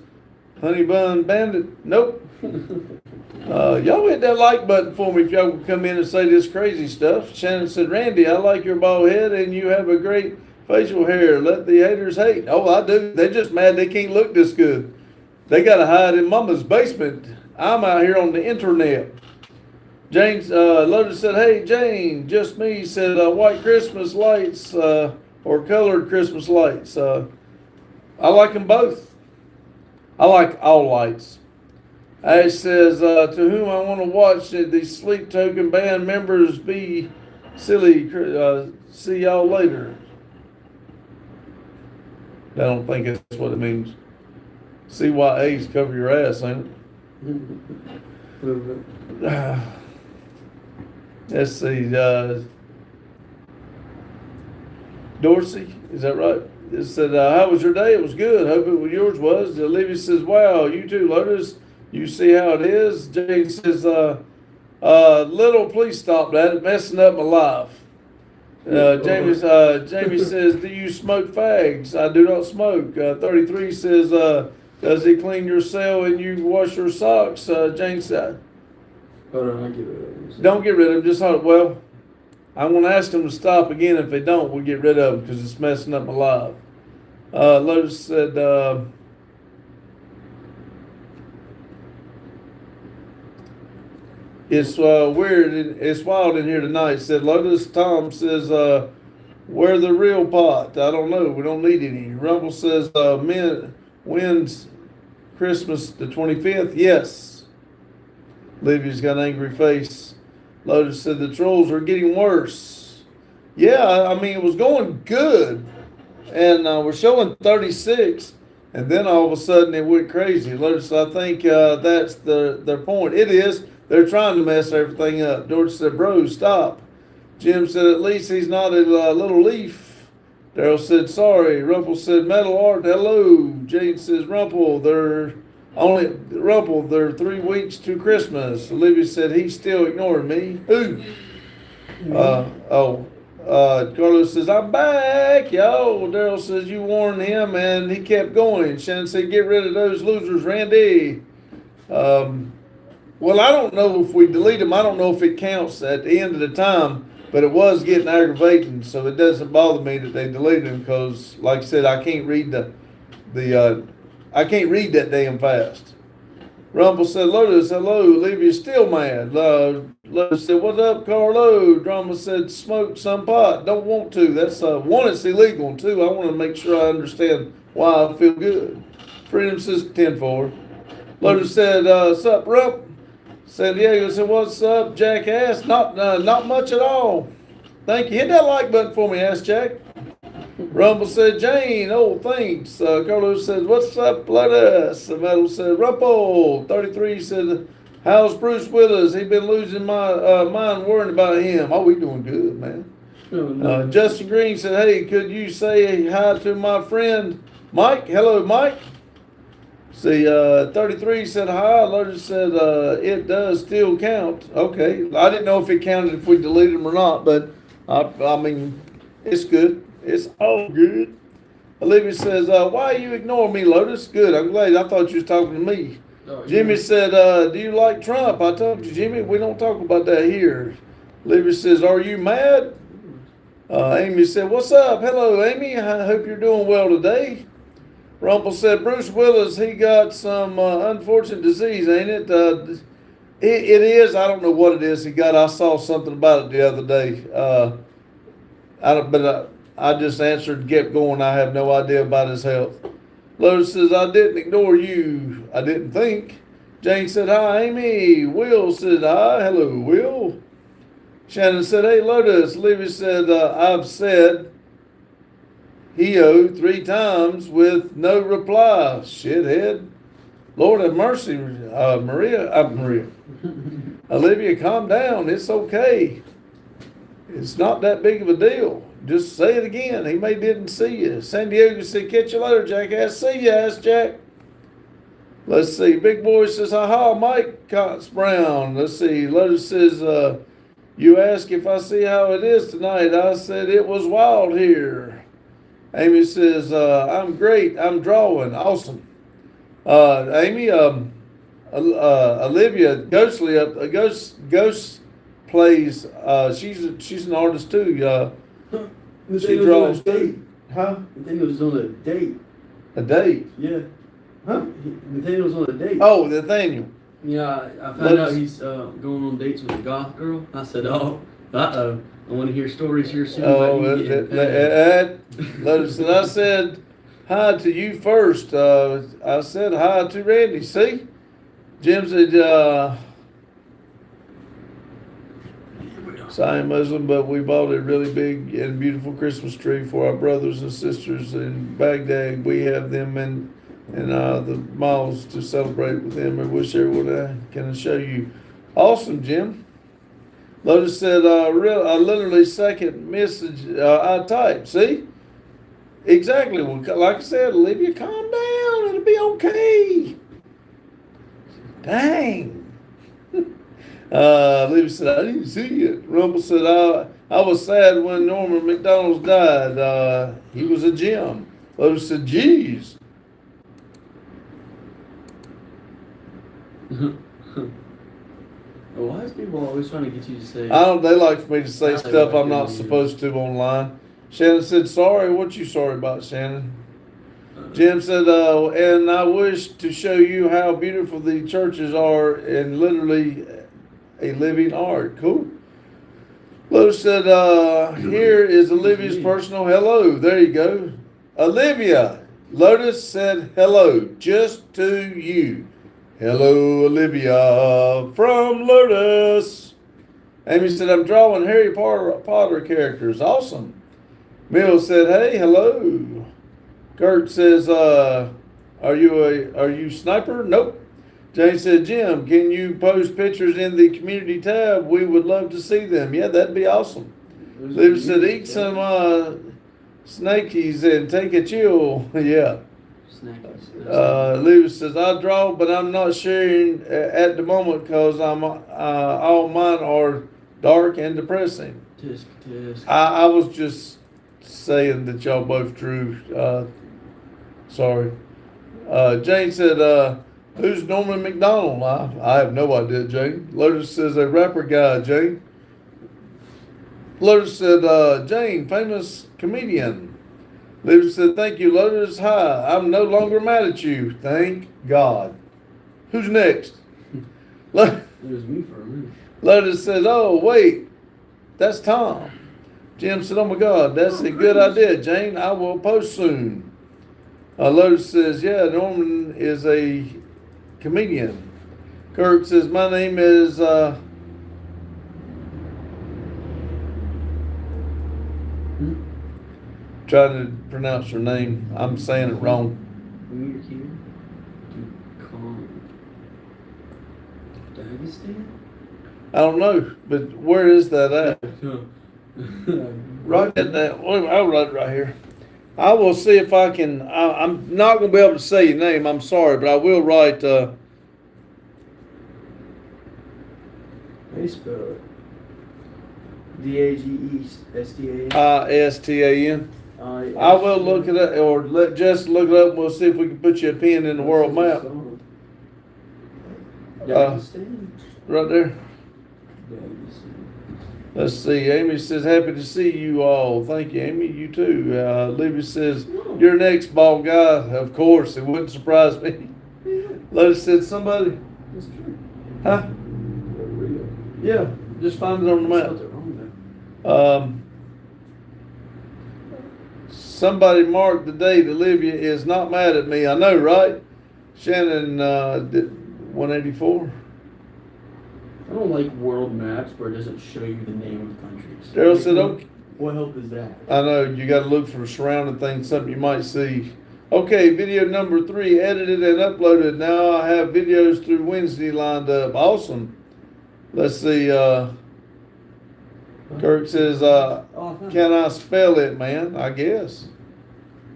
Honey Bun Bandit. Nope. Y'all hit that like button for me if y'all would come in and say this crazy stuff. Shannon said, Randy, I like your bald head and you have a great facial hair. Let the haters hate. Oh, I do. They're just mad they can't look this good. They got to hide in mama's basement. I'm out here on the internet. Jane, Lotus said, hey, Jane, just me, said white Christmas lights or colored Christmas lights. I like them both. I like all lights. Ash says, to whom I want to watch the Sleep Token band members be silly. See y'all later. I don't think that's what it means. CYA's cover your ass, ain't it? Let's see, Dorsey, is that right? It said, how was your day? It was good. Hope it was yours was. Olivia says, wow, you too, Lotus. You see how it is? Jane says, little, please stop that. It's messing up my life. Jamie says, do you smoke fags? I do not smoke. 33 says, does he clean your cell and you wash your socks? Jane said, hold on, I'll get rid of him. don't get rid of them. Just hold. Well, I'm going to ask them to stop again. If they don't, we'll get rid of them because it's messing up my life. Lotus said, it's weird. It's wild in here tonight. Said Lotus. Tom says, where the real pot? I don't know. We don't need any. Rumble says, when's Christmas the 25th? Yes. Livia's got an angry face. Lotus said the trolls are getting worse. Yeah, I mean, it was going good. And we're showing 36. And then all of a sudden it went crazy. Lotus, I think that's their point. It is. They're trying to mess everything up. George said, bro, stop. Jim said, at least he's not a little leaf. Daryl said, sorry. Rumple said, metal art, hello. Jane says, Rumple, they're 3 weeks to Christmas. Olivia said, he's still ignoring me. Who? Carlos says, I'm back, yo. Daryl says, you warned him, and he kept going. Shannon said, get rid of those losers, Randy. Well, I don't know if we delete them. I don't know if it counts at the end of the time, but it was getting aggravating, so it doesn't bother me that they deleted them because, like I said, I can't read I can't read that damn fast. Rumble said, Lotus, hello. Olivia's still mad. Lotus said, what's up, Carlo? Drama said, smoke some pot. Don't want to. That's, one, it's illegal. And two, I want to make sure I understand why I feel good. Freedom says 10-4. Lotus said, sup, Rump? San Diego said, what's up, jackass? Not much at all. Thank you. Hit that like button for me, Ass Jack. Rumble said, Jane, oh, thanks. Carlos said, what's up, Lotus? Metal said, Rumple. 33 said, how's Bruce Willis? He been losing my mind worrying about him. Oh, we doing good, man. Oh, no. Justin Green said, hey, could you say hi to my friend Mike? Hello, Mike. See, 33 said hi. Lotus said, it does still count. Okay. I didn't know if it counted if we deleted them or not, but I mean, it's good. It's all good. Olivia says, why you ignoring me, Lotus? Good. I'm glad. I thought you was talking to me. Oh, Jimmy said, do you like Trump? I told you, Jimmy, we don't talk about that here. Olivia says, are you mad? Amy said, what's up? Hello, Amy. I hope you're doing well today. Rumple said, Bruce Willis, he got some unfortunate disease, ain't it? It is. I don't know what it is he got. I saw something about it the other day. I just answered and kept going. I have no idea about his health. Lotus says, I didn't ignore you. I didn't think. Jane said, hi, Amy. Will said, hi. Hello, Will. Shannon said, hey, Lotus. Olivia said, I've said Heo 3 times with no reply. Shithead. Lord have mercy, Maria. Olivia, calm down. It's okay. It's not that big of a deal. Just say it again. He may didn't see you. San Diego said, catch you later, jackass. See you, Ass Jack. Let's see. Big Boy says, ha, Mike Cox Brown. Let's see. Lotus says, you ask if I see how it is tonight. I said, it was wild here. Amy says, I'm great. I'm drawing. Awesome. Amy, Olivia Ghost plays, she's an artist too. She draws too. Huh? Nathaniel was on a date. A date? Yeah. Huh? Nathaniel was on a date. Oh, Nathaniel. Yeah, I found out he's going on dates with a goth girl. I said, oh, I want to hear stories here soon. I said hi to you first. I said hi to Randy. See? Jim said, I am Muslim, but we bought a really big and beautiful Christmas tree for our brothers and sisters in Baghdad. We have them in the malls to celebrate with them. I wish everyone I can show you. Awesome, Jim. Lotus said, literally second message I typed. See? Exactly. Well, like I said, Olivia, calm down. It'll be okay. Dang. Olivia said, I didn't see it. Rumble said, I was sad when Norman McDonald's died. He was a gem. Lotus said, geez. Why is people always trying to get you to say? They like for me to say stuff I'm not supposed to online. Shannon said, sorry. What you sorry about, Shannon? Jim said, and I wish to show you how beautiful the churches are and literally a living art. Cool. Lotus said, here is Olivia's personal hello. There you go. Olivia. Lotus said, hello, just to you. Hello, Olivia from Lotus. Amy said, I'm drawing Harry Potter characters. Awesome. Mill said, hey, hello. Kurt says, are you sniper? Nope. Jane said, Jim, can you post pictures in the community tab? We would love to see them. Yeah, that'd be awesome. Liv said, eat some snakies and take a chill. Yeah. Liv says, I draw, but I'm not sharing at the moment because all mine are dark and depressing. Tisk. I was just saying that y'all both drew. Sorry. Jane said, who's Norman McDonald? I have no idea, Jane. Lotus says, a rapper guy, Jane. Lotus said, Jane, famous comedian. Lotus said, thank you, Lotus. Hi, I'm no longer mad at you. Thank God. Who's next? Lo- It was me for a minute. Lotus says, oh, wait, that's Tom. Jim said, oh my God, that's a good idea, Jane. I will post soon. Lotus says, yeah, Norman is a comedian. Kirk says, my name is, trying to pronounce her name. I'm saying it wrong. Amir here. Dagestan? I don't know, but where is that at? Write that down. Wait, I'll write it right here. I will see if I can. I'm not going to be able to say your name. I'm sorry, but I will write. How do you spell it? Dagestan. ISTAN. I will look it up, or let Jess look it up, and we'll see if we can put you a pin in the world map. Dagestan. Right there. Dagestan. Let's see. Amy says, happy to see you all. Thank you, Amy. You too. Libby says, you're next, ball guy. Of course. It wouldn't surprise me. Lotus said, somebody. That's true. Huh? Real. Yeah. Just find it on the map. Spelled it wrong Somebody marked the date. Olivia is not mad at me. I know, right? Shannon, 184. though. I don't like world maps where it doesn't show you the name of countries. Daryl said, okay. What help is that? I know, you got to look for surrounding things, something you might see. Okay, video number 3, edited and uploaded. Now I have videos through Wednesday lined up. Awesome. Let's see. Kirk says, can I spell it, man? I guess.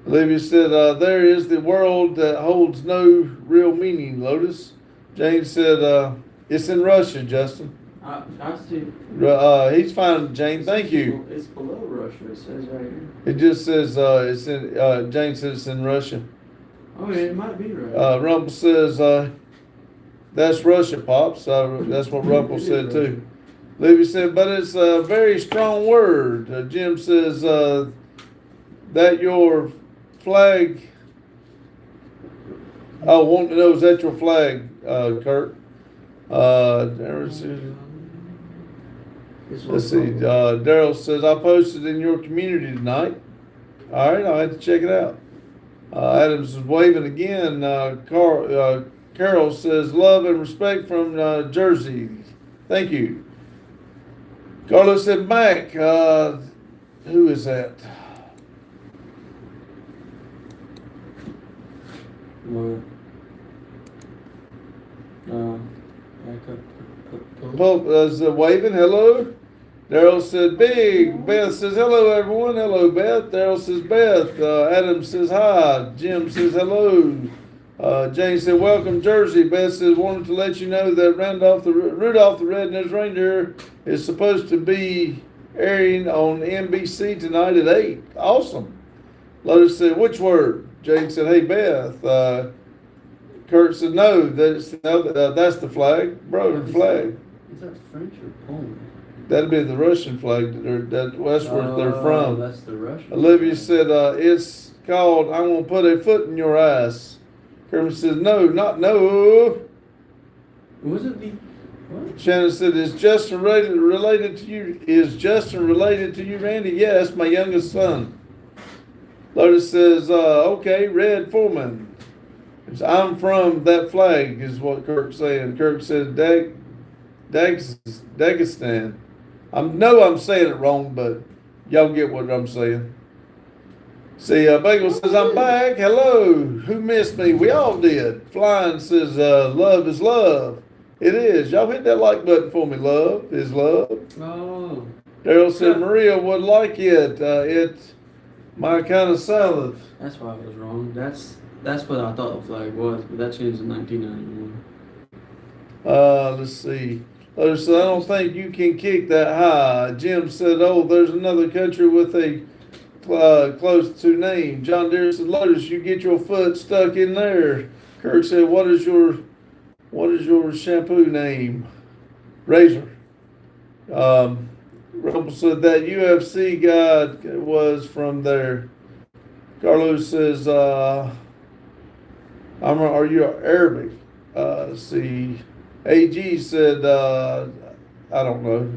Olivia said, there is the world that holds no real meaning, Lotus. Jane said, it's in Russia, Justin. I see. He's fine, Jane. Thank you. It's below Russia. It says right here. It just says, it's in, Jane says it's in Russia. Oh, yeah, it might be right. Rumpel says, that's Russia, Pops. That's what Rumpel said too. Libby said, but it's a very strong word. Jim says, that your flag. I want to know, is that your flag, Kurt? Let's see. Daryl says, I posted in your community tonight. All right, I'll have to check it out. Adams is waving again. Carol says, love and respect from Jersey. Thank you. Carlos said, Mac. Who is that? What? Pope is waving. Hello. Daryl said, big. Beth says, hello, everyone. Hello, Beth. Daryl says, Beth. Adam says, hi. Jim says, hello. Jane said, welcome, Jersey. Beth says, wanted to let you know that Rudolph the Red-Nosed Reindeer is supposed to be airing on NBC tonight at 8. Awesome. Lotus said, which word? Jane said, hey, Beth. Kurt said, no, that's the flag. Bro, the flag. Is that French or Poland? That'd be the Russian flag. That's where they're from. That's the Russian. Olivia said, it's called, I'm going to put a foot in your ass. Kermit says, no, not no. Was it the, what? Shannon said, is Justin related to you? Is Justin related to you, Randy? Yes, my youngest son. Lotus says, okay, Red Foreman. I'm from that flag, is what Kirk's saying. Kirk says, Dagestan. I'm saying it wrong, but y'all get what I'm saying. See, Bagel says, I'm back. Hello. Who missed me? We all did. Flying says, love is love. It is. Y'all hit that like button for me. Love is love. Oh. Daryl said, Maria would like it. It's my kind of salad. That's why I was wrong. That's what I thought the flag was, but that changed in 1991. Let's see. Others said, I don't think you can kick that high. Jim said, oh, there's another country with a close to name. John Deere said, Lotus, you get your foot stuck in there. Kirk said, what is your shampoo name? Razor. Rumble said that UFC guy was from there. Carlos says, are you Arabic? let's see. AG said, I don't know.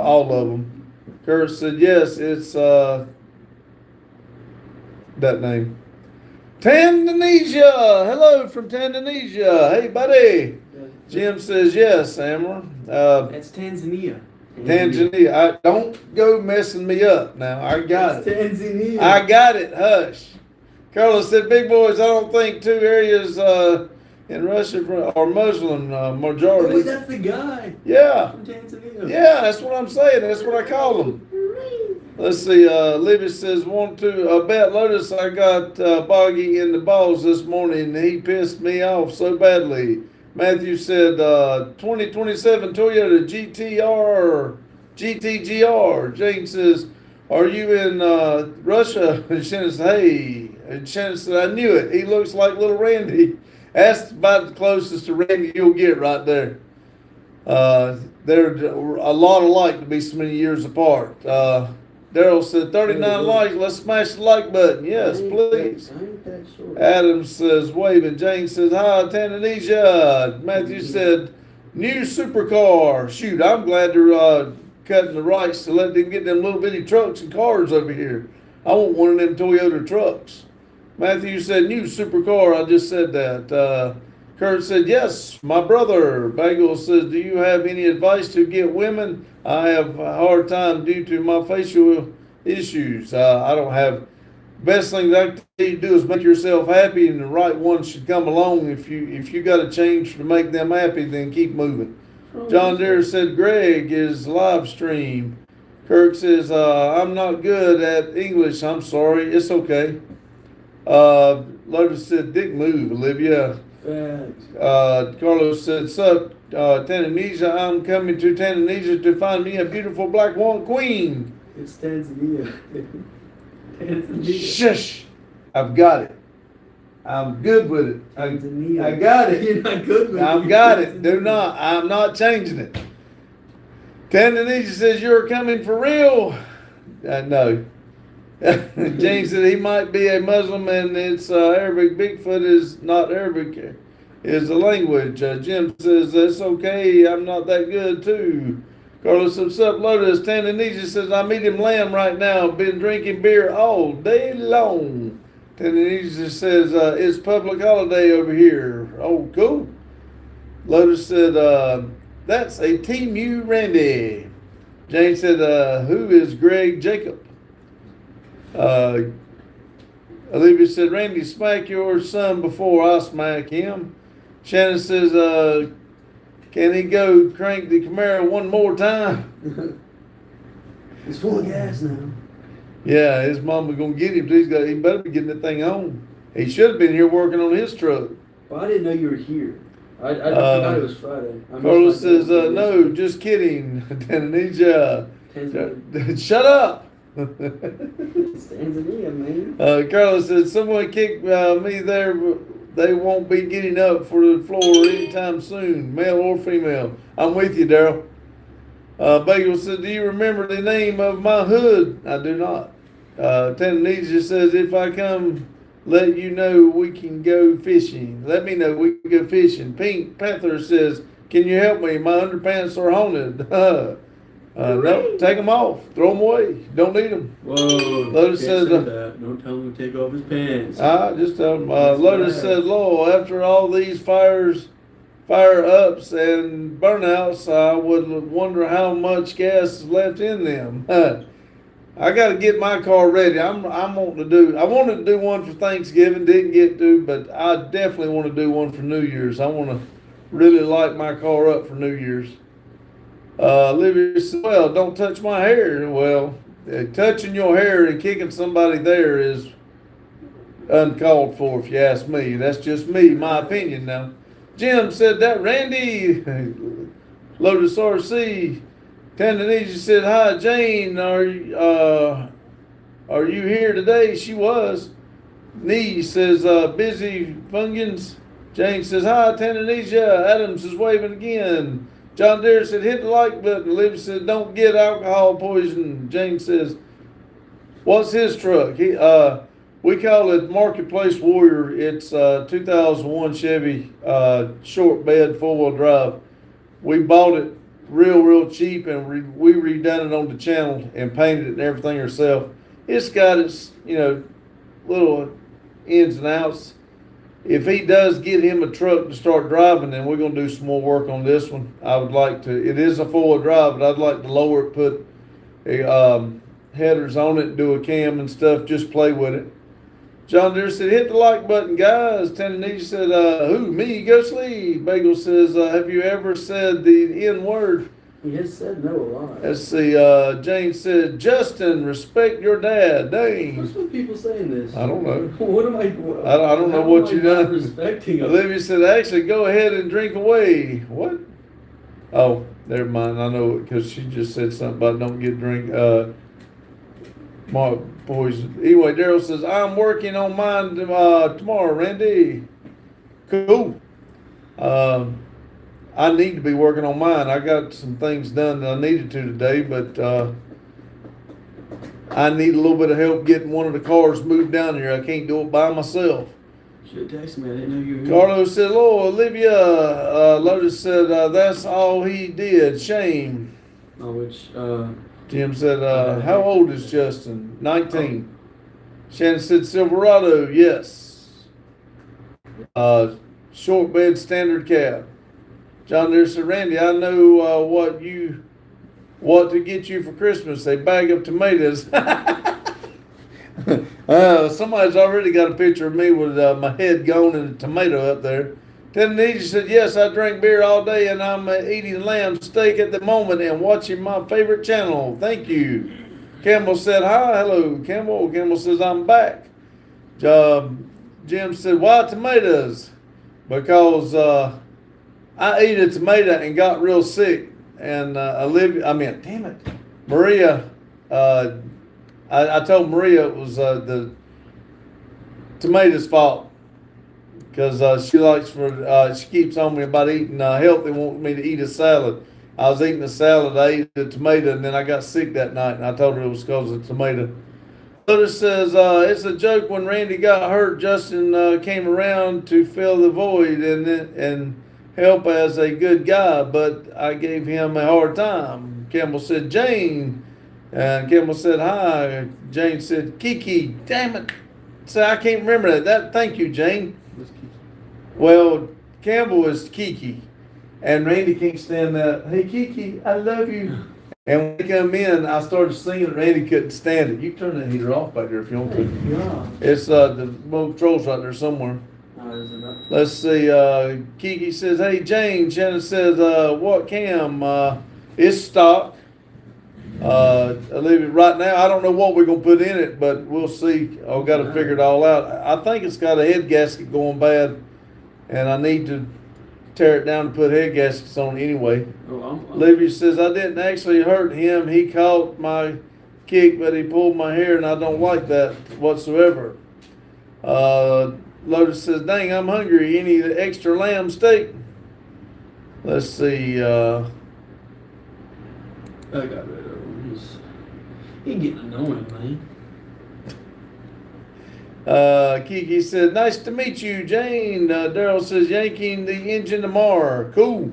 All of them. Kurt said, yes, it's that name. Tanzania. Hello from Tanzania. Hey, buddy. Jim says, yes, Amber. That's Tanzania. Tanzania. Don't go messing me up now. I got it. Tanzania. I got it. Hush. Carlos said, big boys, I don't think two areas in Russia are Muslim majority. Wait, that's the guy Yeah. from Tanzania. Yeah, that's what I'm saying. That's what I call them. Let's see. Libby says, want to bet Lotus, I got Boggy in the balls this morning. He pissed me off so badly. Matthew said, 2027 Toyota GTR, GTGR. Jane says, are you in Russia? And Shannon said, hey. And Shannon said, I knew it. He looks like little Randy. That's about the closest to Randy you'll get right there. They're a lot alike to be so many years apart. Daryl said, 39 likes. Let's smash the like button. Yes, please. I ain't that short. Adam says, waving. Jane says, hi, Tanzania. Matthew said, new supercar. Shoot, I'm glad they're cutting the rights to let them get them little bitty trucks and cars over here. I want one of them Toyota trucks. Matthew said, new supercar. I just said that. Kurt said, yes, my brother. Bagel says, do you have any advice to get women? I have a hard time due to my facial issues. I don't have. Best thing that I can tell you to do is make yourself happy, and the right one should come along. If you got to change to make them happy, then keep moving. John Deere said, Greg is live stream. Kirk says, I'm not good at English. I'm sorry. It's okay. Lotus said, Dick move, Olivia. Facts. Carlos said, sup, Tanzania, I'm coming to Tanzania to find me a beautiful black queen. It's Tanzania. Tanzania. Shush. I've got it. I'm good with it. Tanzania. I got it. You're not good with it. I've got it. Do not. I'm not changing it. Tanzania says, you're coming for real? No. James said he might be a Muslim and it's Arabic. Bigfoot is not Arabic, is the language. Jim says, that's okay. I'm not that good too. Carlos says, what's up, Lotus? Tanzania says, I'm eating lamb right now. Been drinking beer all day long. Tanzania says, it's public holiday over here. Oh, cool. Lotus said, that's a Team U Randy. James said, who is Greg Jacob? Olivia said, Randy, smack your son before I smack him. Shannon says, can he go crank the Camaro one more time? He's full of gas now. Yeah, his mama gonna get him. He better be getting that thing home. He should have been here working on his truck. Well, I didn't know you were here. I forgot it was Friday. Carlos says, no, just kidding. Tanzania. Shut up. It's Tanzania, man. Carlos said, someone kicked me there. They won't be getting up for the floor anytime soon, male or female. I'm with you, Daryl. Bagel said, do you remember the name of my hood? I do not. Tanzania says, if I come, let you know we can go fishing. Let me know we can go fishing. Pink Panther says, can you help me? My underpants are haunted. No, take them off. Throw them away. Don't need them. Whoa. Lotus says, that. Don't tell him to take off his pants. Just tell them. Lotus said, Lord, after all these fire ups and burnouts, I would wonder how much gas is left in them. I got to get my car ready. I wanted to do one for Thanksgiving, didn't get to, but I definitely want to do one for New Year's. I want to really light my car up for New Year's. Olivia said, well, don't touch my hair. Well, touching your hair and kicking somebody there is uncalled for, if you ask me. That's just me, my opinion now. Jim said that Randy, Lotus RC, Tanzania said, hi, Jane, are you here today? She was. Nee says, busy fungins. Jane says, hi, Tanzania. Adams is waving again. John Deere said, hit the like button. Olivia said, don't get alcohol poison. James says, what's his truck? We call it Marketplace Warrior. It's 2001 Chevy short bed 4-wheel drive. We bought it real cheap, and we redone it on the channel and painted it and everything ourselves. It's got its little ins and outs. If he does get him a truck to start driving, then we're gonna do some more work on this one. I would like to. It is a 4-wheel drive, but I'd like to lower it, put headers on it, do a cam and stuff. Just play with it. John Deere said, "Hit the like button, guys." Tennessee said, "Who, me, Go Sleeve." Bagel says, "Have you ever said the N word?" He has said no a lot. Let's see. Jane said, "Justin, respect your dad." Dang. What's with people saying this? I don't know. What am I? I don't know what you done. Respecting him. Olivia said, "Actually, go ahead and drink away." What? Oh, never mind. I know it because she just said something about don't get drink. Poison. Anyway, Daryl says, "I'm working on mine tomorrow, Randy." Cool. I need to be working on mine. I got some things done that I needed to today, but I need a little bit of help getting one of the cars moved down here. I can't do it by myself. Should have texted me. I didn't know you were here. Carlos said, "Hello, Olivia." Lotus said, "That's all he did. Shame." Which, Jim said, "How old is Justin?" 19. Shannon said, "Silverado." Yes. Short bed, standard cab. John Deere said, "Randy, I know what to get you for Christmas. A bag of tomatoes." Somebody's already got a picture of me with my head gone and a tomato up there. Tennessee said, "Yes, I drink beer all day and I'm eating lamb steak at the moment and watching my favorite channel. Thank you." Campbell said, "Hi, hello, Campbell." Campbell says, "I'm back." Jim said, "Why tomatoes?" Because I ate a tomato and got real sick. And Maria, I told Maria it was the tomato's fault. Because she keeps on me about eating healthy, wants me to eat a salad. I was eating a salad, I ate a tomato, and then I got sick that night, and I told her it was because of the tomato. Lotus says, "It's a joke when Randy got hurt, Justin came around to fill the void and help as a good guy, but I gave him a hard time." Campbell said, "Jane," and Campbell said, "Hi." Jane said, "Kiki." Damn it. So I can't remember that. Thank you, Jane. Well, Campbell is Kiki, and Randy can't stand that. "Hey, Kiki, I love you." And when they come in, I started singing, and Randy couldn't stand it. You can turn that heater off back there if you want to. Yeah. It's the remote control's right there somewhere. Is it not? Let's see. Kiki says, "Hey, Jane." Shannon says, "What cam?" It's stock. Olivia, right now, I don't know what we're gonna put in it, but we'll see. I've got to figure it all out. I think it's got a head gasket going bad, and I need to tear it down and put head gaskets on anyway. Olivia says, "I didn't actually hurt him. He caught my kick, but he pulled my hair, and I don't like that whatsoever." Lotus says, "Dang, I'm hungry. Any extra lamb steak?" Let's see. I got rid of him. He's getting annoying, man. Kiki said, "Nice to meet you, Jane." Daryl says, "Yanking the engine tomorrow." Cool.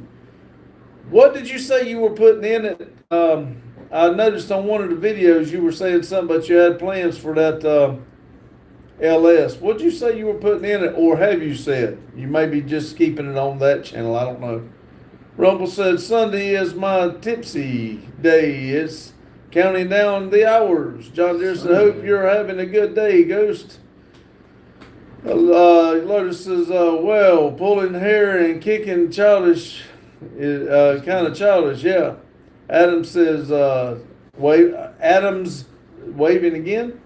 What did you say you were putting in it? I noticed on one of the videos you were saying something about you had plans for that LS. What did you say you were putting in it, or have you said? You may be just keeping it on that channel. I don't know. Rumble said, "Sunday is my tipsy day. It's counting down the hours." John Deere said, "Hope you're having a good day, Ghost." Lotus says, "Well, pulling hair and kicking childish is kind of childish, yeah." Adam says, Adam's waving again.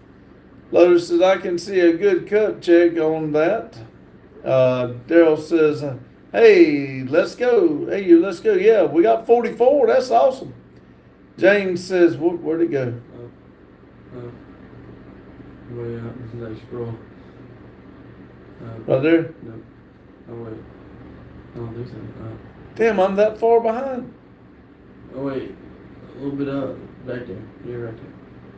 Lotus says, "I can see a good cup check on that." Daryl says, "Hey, let's go. Hey, let's go. Yeah, we got 44. That's awesome." James says, "Where'd it go?" Way up. Like scroll. Right there? No. Oh, wait. I don't think so. Damn, I'm that far behind. Oh, wait. A little bit up. Back there. You're right there.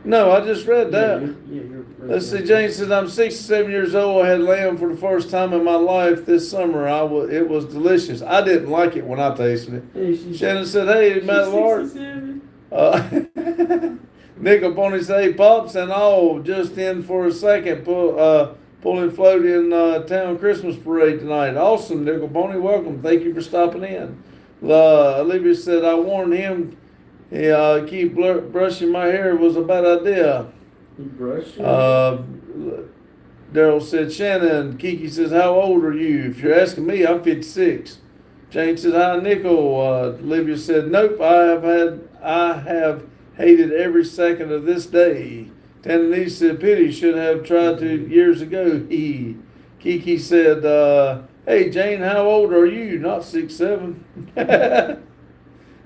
No, I just read that. You're right. Let's see, Jane says, I'm 67 years old. I had lamb for the first time in my life this summer. It was delicious. I didn't like it when I tasted it. Hey, she's Shannon said, hey, Matt Lord. 67. Nick Pony said, hey, Pops and all, just in for a second, pulling float in town Christmas parade tonight. Awesome, Nickel Pony, welcome. Thank you for stopping in. Olivia said, I warned him, keep brushing my hair was a bad idea. You brush it? Daryl said, Shannon. Kiki says, how old are you? If you're asking me, I'm 56. Jane said, hi, Nickel. Olivia said, nope, I have hated every second of this day. Tannanese said, pity, should have tried to years ago. Kiki said, hey, Jane, how old are you? Not 6'7".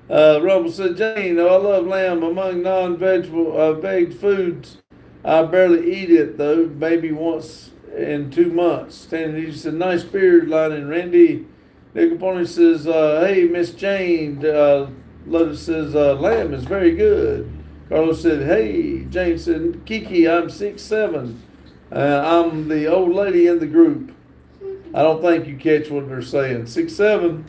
Rumble said, Jane, I love lamb among non-vegetable veg foods. I barely eat it, though, maybe once in 2 months. Tannanese said, nice beard lining, Randy. Nickel Pony says, hey, Miss Jane. Lotus says, lamb is very good. Carlos said, hey. Jane said, Kiki, I'm 6'7". I'm the old lady in the group. I don't think you catch what they're saying. 6'7".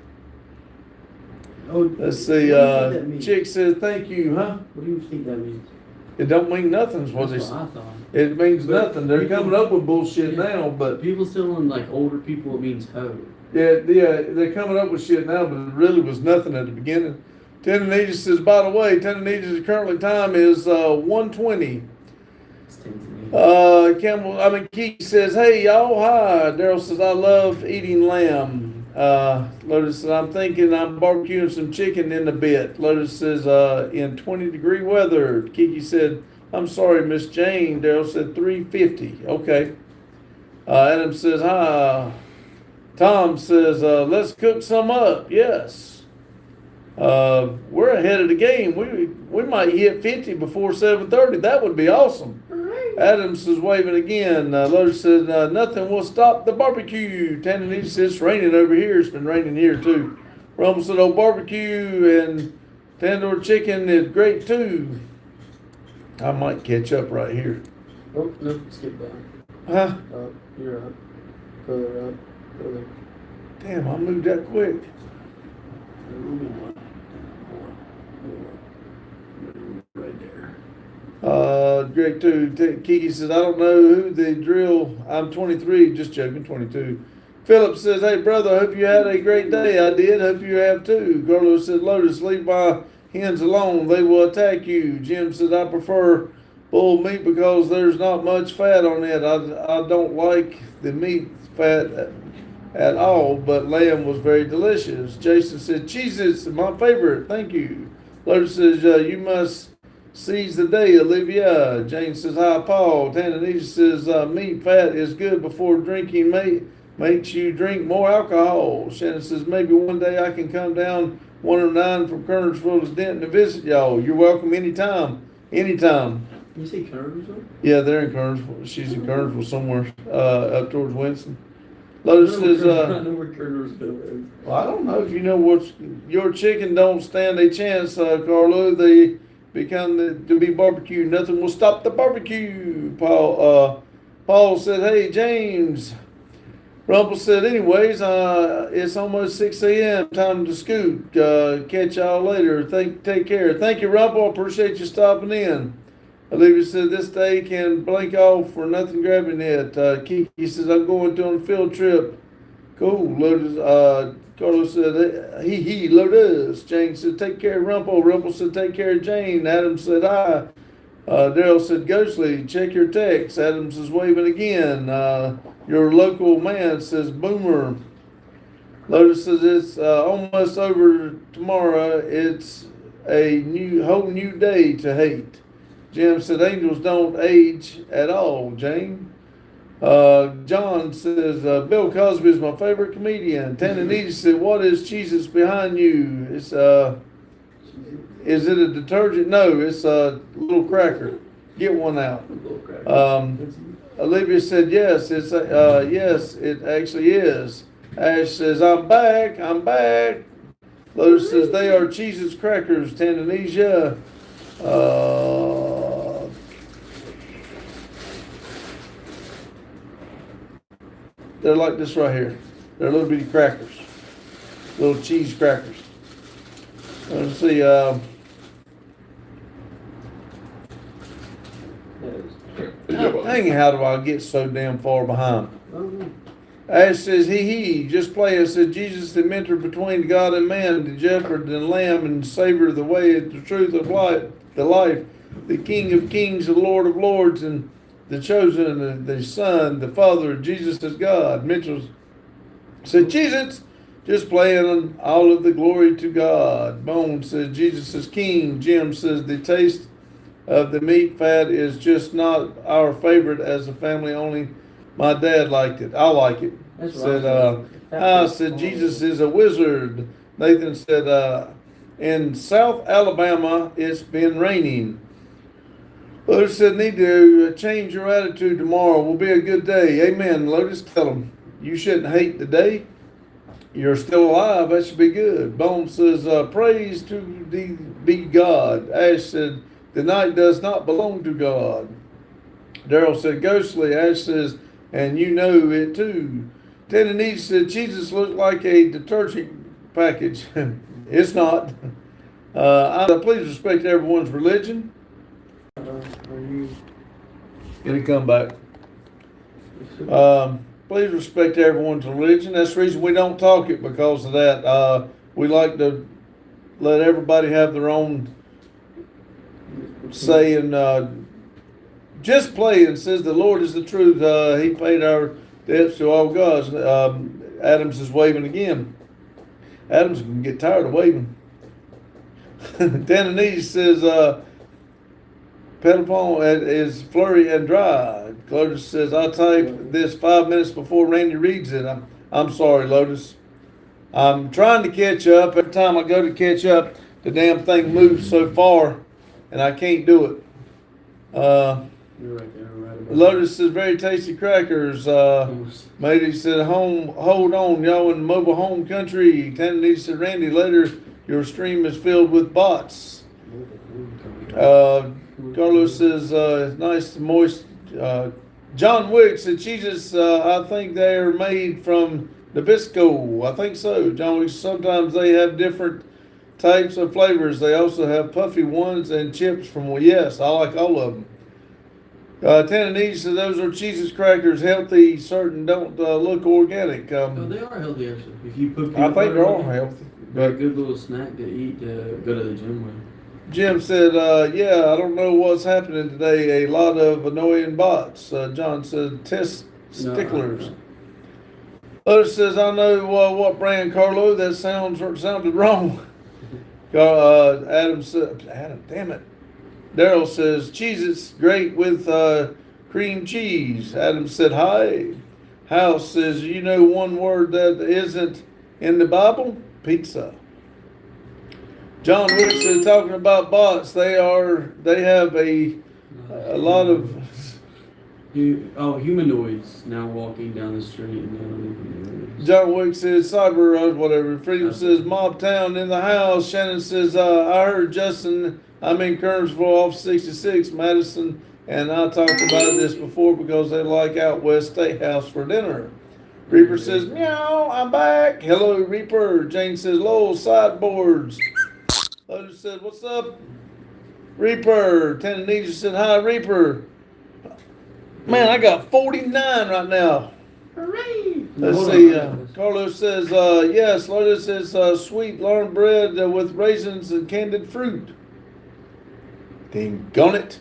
Oh, Let's see. what do you think that means? Chick said, thank you, huh? What do you think that means? It don't mean nothing, is what That's they what say. I thought. It means But nothing. They're people- coming up with bullshit Yeah. now, but People telling like older people it means hoe. yeah, they're coming up with shit now, but it really was nothing at the beginning. Tannanese says, by the way, Tannanese's currently time is 1:20. It's Tanzania. Keith says, hey y'all, hi. Daryl says, I love eating lamb. Lotus says, I'm thinking I'm barbecuing some chicken in a bit. Lotus says, in 20-degree weather. Kiki said, I'm sorry, Miss Jane. Daryl said 350. Okay. Adam says, hi. Tom says, let's cook some up. Yes. We're ahead of the game. We might hit 50 before 7:30. That would be awesome. Adams is waving again. Lotus said, nothing will stop the barbecue. Tannanese says, it's raining over here. It's been raining here too. Rumble said, oh, barbecue and tandoor chicken is great too. I might catch up right here. Oh, no, skip down. Huh? Up, you're up. Further up, further. Damn, I moved that quick. A little bit more. More. Right there. Great too. Kiki says, I don't know who the drill. I'm 23, just joking, 22. Philip says, hey brother, hope you had a great day. I did, hope you have too. Carlos said, Lotus, leave my hens alone. They will attack you. Jim said, I prefer bull meat because there's not much fat on it. I don't like the meat fat at all, but lamb was very delicious. Jason said, cheese is my favorite. Thank you. Lotus says, you must seize the day, Olivia. Jane says, hi, Paul. Tannanese says, meat fat is good before drinking makes you drink more alcohol. Shannon says, maybe one day I can come down 109 from Kernersville to Denton to visit y'all. You're welcome anytime. Anytime. You say Kernersville? Yeah, they're in Kernersville. She's in Kernersville somewhere, up towards Winston. Lotus says, I know where Kernersville is. well, I don't know if you know what your chicken don't stand a chance, Carlo. They become to be barbecued. Nothing will stop the barbecue. Paul said, hey, James. Rumple said, anyways, it's almost 6 a.m. Time to scoot. Catch y'all later. Take care. Thank you, Rumple. Appreciate you stopping in. Olivia said, this day can blink off for nothing grabbing it. Kiki says, I'm going on a field trip. Cool. Lotus, Carlos said, he, Lotus. Jane said, take care of Rumple. Rumple said, take care of Jane. Adam said, hi. Daryl said, Ghostly, check your text. Adams is waving again. Your local man says, Boomer. Lotus says, it's almost over tomorrow. It's a whole new day to hate. Jim said, angels don't age at all, Jane. John says, Bill Cosby is my favorite comedian. Tannanese said, what is Jesus behind you? It's is it a detergent? No, it's a little cracker. Get one out. Olivia said, yes, yes, it actually is. Ash says, I'm back. Lotus says, they are Jesus crackers, Tanzania. They're like this right here. They're little bitty crackers, little cheese crackers. Let's see. Dang, how do I get so damn far behind? Ash says, he, just play. It said, Jesus, the mentor between God and man, the shepherd and lamb and savior of the way, the truth of life, the King of kings, the Lord of lords, and the chosen, the Son, the Father, Jesus is God. Mitchell said, Jesus, just playing all of the glory to God. Bone says, Jesus is King. Jim says, the taste of the meat fat is just not our favorite as a family, only my dad liked it. I like it. That's Said, right. I said, Jesus is a wizard. Nathan said, in South Alabama, it's been raining. Lotus said, need to change your attitude tomorrow. Will be a good day. Amen. Lotus, tell them, you shouldn't hate the day. You're still alive. That should be good. Bone says, praise to be God. Ash said, the night does not belong to God. Daryl said, ghostly. Ash says, and you know it too. Tennessee said, Jesus looked like a detergent package. It's not. Please respect everyone's religion. Get a comeback. Please respect everyone's religion. That's the reason we don't talk it, because of that. We like to let everybody have their own say, and just play and says the Lord is the truth. He paid our debts to all gods. Adams is waving again. Adams can get tired of waving. Tannanese says, Peloton is flurry and dry. Lotus says, I typed this 5 minutes before Randy reads it. I'm sorry, Lotus. I'm trying to catch up. Every time I go to catch up, the damn thing moves so far, and I can't do it. You're right there, right about Lotus says, very tasty crackers. Matey said, hold on, y'all in mobile home country. Tannanese said, Randy, later your stream is filled with bots. Carlos says, nice, moist. John Wick said, Jesus, I think they are made from Nabisco. I think so. John Wick, sometimes they have different types of flavors. They also have puffy ones and chips from, well, yes, I like all of them. Tannanese said, those are Jesus crackers, healthy, certain, don't look organic. they are healthy, actually. If you put I peanut think butter they're on all them, healthy. they're a But good little snack to eat to go to the gym with. Jim said, yeah, I don't know what's happening today. A lot of annoying bots. John said, test sticklers. Otis says, I know what brand, Carlo. That sounded wrong. Adam said, damn it. Daryl says, Cheez-Its great with cream cheese. Adam said, hi. House says, you know one word that isn't in the Bible? Pizza. John Wick said, talking about bots, they have a lot of humanoids now walking down the street and they don't even know. John Wick says, cyber whatever. Freedom says, Mob Town in the house. Shannon says, I heard Justin, I'm in Kernsville off 66, Madison, and I talked about this before because they like out West Steakhouse for dinner. Reaper says, meow, I'm back. Hello, Reaper. Jane says, Lowell sideboards. Lotus said, what's up, Reaper? Tannanese said, hi, Reaper. Man, I got 49 right now. Hooray! Let's see. Carlos says, yes. Lotus says, sweet larn bread with raisins and candied fruit. Dang it.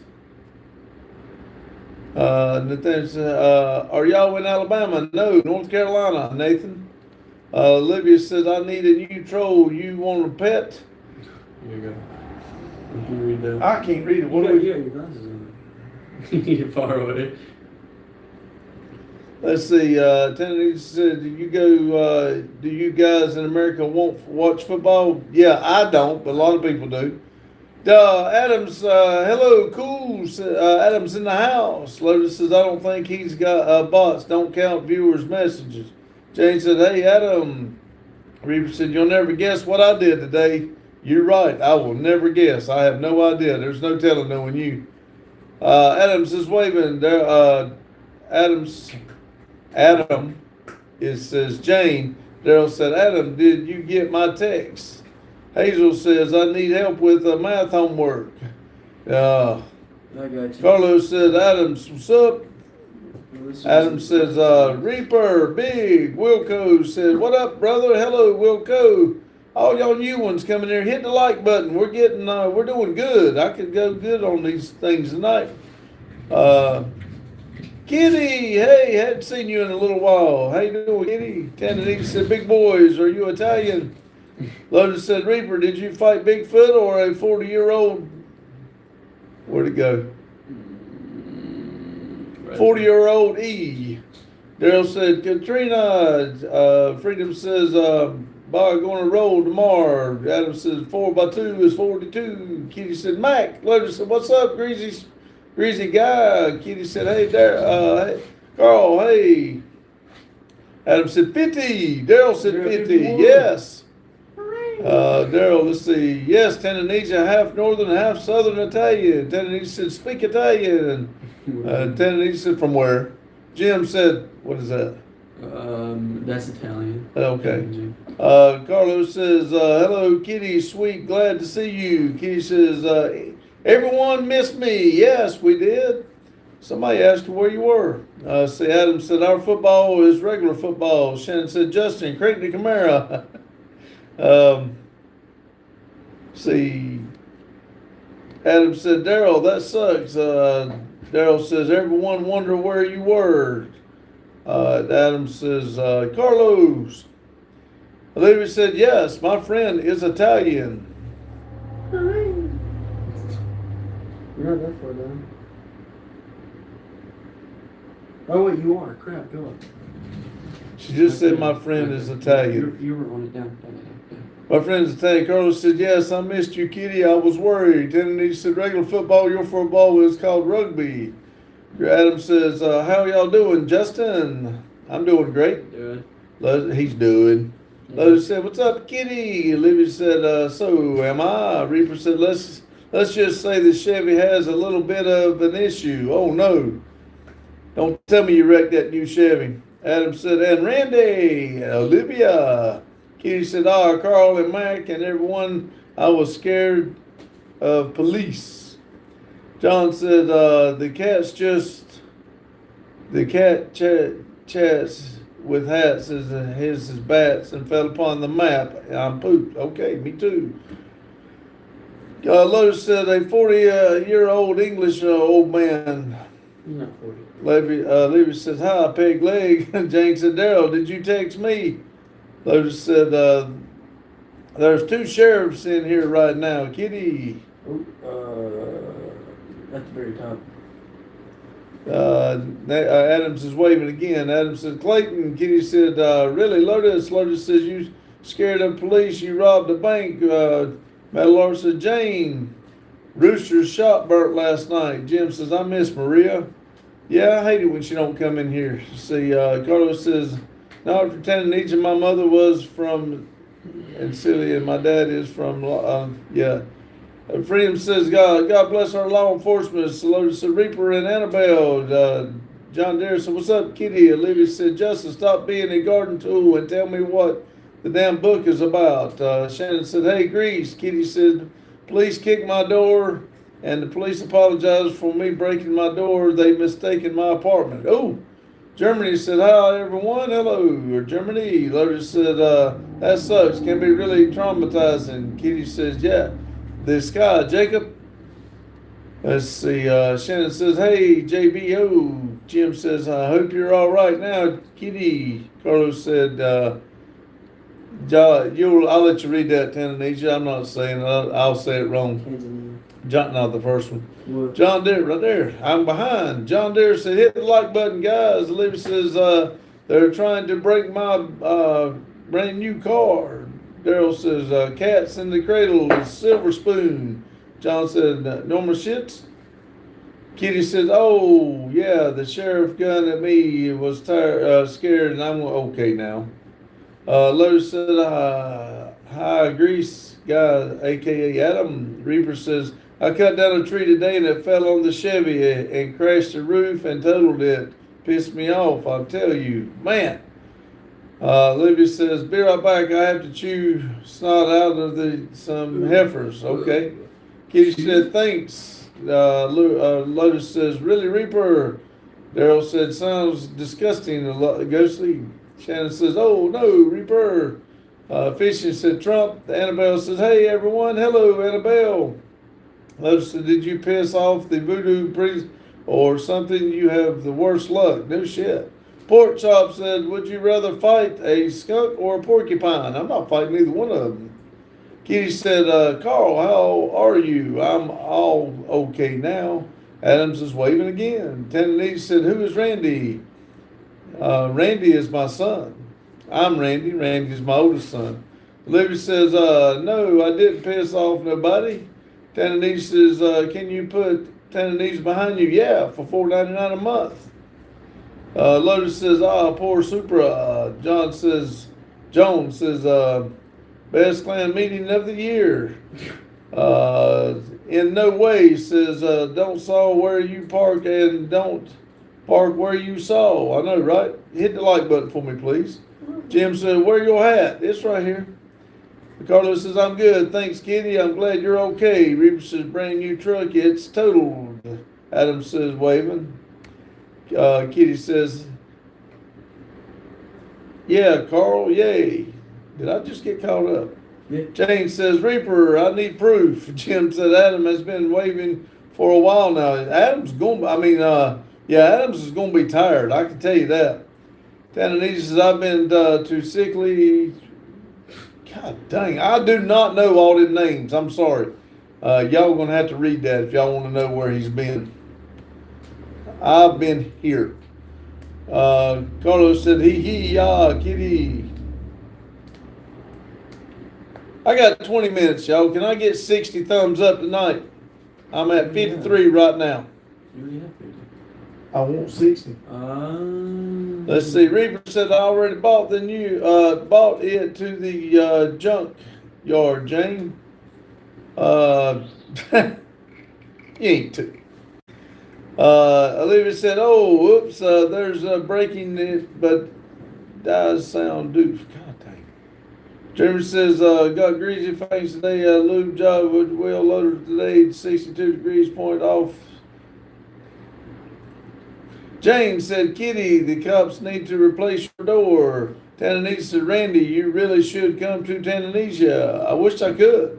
Nathan says, are y'all in Alabama? No, North Carolina, Nathan. Olivia says, I need a new troll. You want a pet? Here you go. You can read that. I can't read it. What You do got we? your glasses on. You need it far away. Let's see. Tennessee said, do you guys in America watch football? Yeah, I don't, but a lot of people do. Adams, hello, cool. Adams in the house. Lotus says, I don't think he's got bots. Don't count viewers' messages. Jane said, hey, Adam. Reaper said, you'll never guess what I did today. You're right. I will never guess. I have no idea. There's no telling knowing you. Adams is waving. Adam it says Jane. Daryl said, Adam, did you get my text? Hazel says, I need help with math homework. I got you. Carlos said, Adam, what's up? Adam says, Reaper, Big. Wilco says, what up, brother? Hello, Wilco. All y'all new ones coming here, hit the like button. We're doing good. I could go good on these things tonight. Kitty, hey, hadn't seen you in a little while. How you doing, Kitty? Tananita said, big boys, are you Italian? Lotus said, Reaper, did you fight Bigfoot or a 40-year-old? Where'd it go? 40-year-old E. Daryl said, Katrina. Freedom says, Bob going to roll tomorrow. Adam says, 4 by 2 is 42. Kitty said, Mac. Lotus said, what's up, Greasy guy? Kitty said, hey, hey, Carl, hey. Adam said 50. Daryl said 50. Yes. Daryl, let's see. Yes, Tananija, half northern, half southern Italian. Tananija said, speak Italian. Tananija said, from where? Jim said, what is that? That's Italian. Okay. Carlos says, hello, Kitty, sweet, glad to see you. Kitty says, everyone missed me. Yes, we did. Somebody asked where you were. See, Adam said, our football is regular football. Shannon said, Justin, crank the Camara. See, Adam said, Daryl, that sucks. Daryl says, everyone wonder where you were. Adam says, Carlos. Olivia said, yes, my friend is Italian. You're not that far down. Oh, wait, you are. Crap, go up. She just said my friend is Italian. You were on it down. My friend is Italian. Carlos said, yes, I missed you, Kitty. I was worried. Then he said, regular football, your football is called rugby. Adam says, how y'all doing, Justin? I'm doing great. Good. He's doing. Lotus said, what's up, Kitty? Olivia said, so am I. Reaper said, let's just say that Chevy has a little bit of an issue. Oh, no. Don't tell me you wrecked that new Chevy. Adam said, and Randy, Olivia. Kitty said, Carl and Mac and everyone, I was scared of police. John said, the cat chats with hats as his bats and fell upon the map. I'm pooped. Okay, me too. Lotus said, a 40-year-old English old man. He's not 40. Levy says, hi, peg leg. Jane said, Daryl, did you text me? Lotus said, there's 2 sheriffs in here right now. Kitty. At the very top. Adams is waving again. Adams said, Clayton. Kitty said, really, Lotus? Lotus says, you scared of police. You robbed a bank. Metalar said, Jane. Rooster shot Bert last night. Jim says, I miss Maria. Yeah, I hate it when she don't come in here. See, Carlos says, no, for Tananija, my mother was from Encilia, and my dad is from, Freedom says, God bless our law enforcement. Lotus said, Reaper and Annabelle. John Deere said, what's up, Kitty? Olivia said, Justin, stop being a garden tool and tell me what the damn book is about. Shannon said, hey, Grease. Kitty said, police kicked my door, and the police apologized for me breaking my door. They mistaken my apartment. Oh, Germany said, hi, everyone. Hello, or Germany. Lotus said, that sucks. Can be really traumatizing. Kitty says, yeah. The sky, Jacob. Let's see. Shannon says, hey, JBO. Jim says, I hope you're all right now, Kitty. Carlos said, I'll let you read that, Tananija. I'm not saying it. I'll say it wrong. John, not the first one. What? John Deere, right there. I'm behind. John Deere said, hit the like button, guys. Olivia says, they're trying to break my brand new car. Daryl says, cats in the cradle is silver spoon. John said, Norma shits. Kitty says, oh, yeah, the sheriff gun at me was scared, and I'm okay now. Lotus said, hi, Grease guy, a.k.a. Adam. Reaper says, I cut down a tree today, and it fell on the Chevy and crashed the roof and totaled it. Pissed me off, I'll tell you. Man, Olivia says, be right back. I have to chew snot out of some heifers. Okay. Kitty said, thanks. Lotus says, really, Reaper? Daryl said, sounds disgusting. Ghostly. Shannon says, oh, no, Reaper. Fishing said, Trump. Annabelle says, hey, everyone. Hello, Annabelle. Lotus said, did you piss off the voodoo priest or something? You have the worst luck. No shit. Pork Chop said, would you rather fight a skunk or a porcupine? I'm not fighting either one of them. Kitty said, Carl, how are you? I'm all okay now. Adams is waving again. Tennessee said, who is Randy? Randy is my son. I'm Randy. Randy is my oldest son. Olivia says, no, I didn't piss off nobody. Tennessee says, can you put Tennessee behind you? Yeah, for $4.99 a month. Lotus says, poor Supra. Jones says, best clan meeting of the year. In no way says, don't saw where you park and don't park where you saw. I know, right? Hit the like button for me, please. Jim said, where your hat? It's right here. Carlos says, I'm good. Thanks, Kitty. I'm glad you're okay. Reaper says, brand new truck. It's totaled. Adam says, waving. Kitty says, yeah, Carl, yay. Did I just get caught up? Yeah. Jane says, Reaper, I need proof. Jim said, Adam has been waving for a while now. Adams is going to be tired. I can tell you that. Tananese says, I've been too sickly. God dang, I do not know all the names. I'm sorry. Y'all going to have to read that if y'all want to know where he's been. I've been here. Carlos said, kitty. I got 20 minutes, y'all. Can I get 60 thumbs up tonight? I'm at 53 right now. You already have 50. I want 60. Let's see. Reaper said I already bought bought it to the junk yard, Jane. You ain't too. Olivia said, oh, whoops, there's breaking it, but does sound doof. God dang. Jeremy says, got greasy fangs today. Lube job with well loaded today, 62 degrees point off. James said, Kitty, the cops need to replace your door. Tananese said, Randy, you really should come to Tanzania. I wish I could.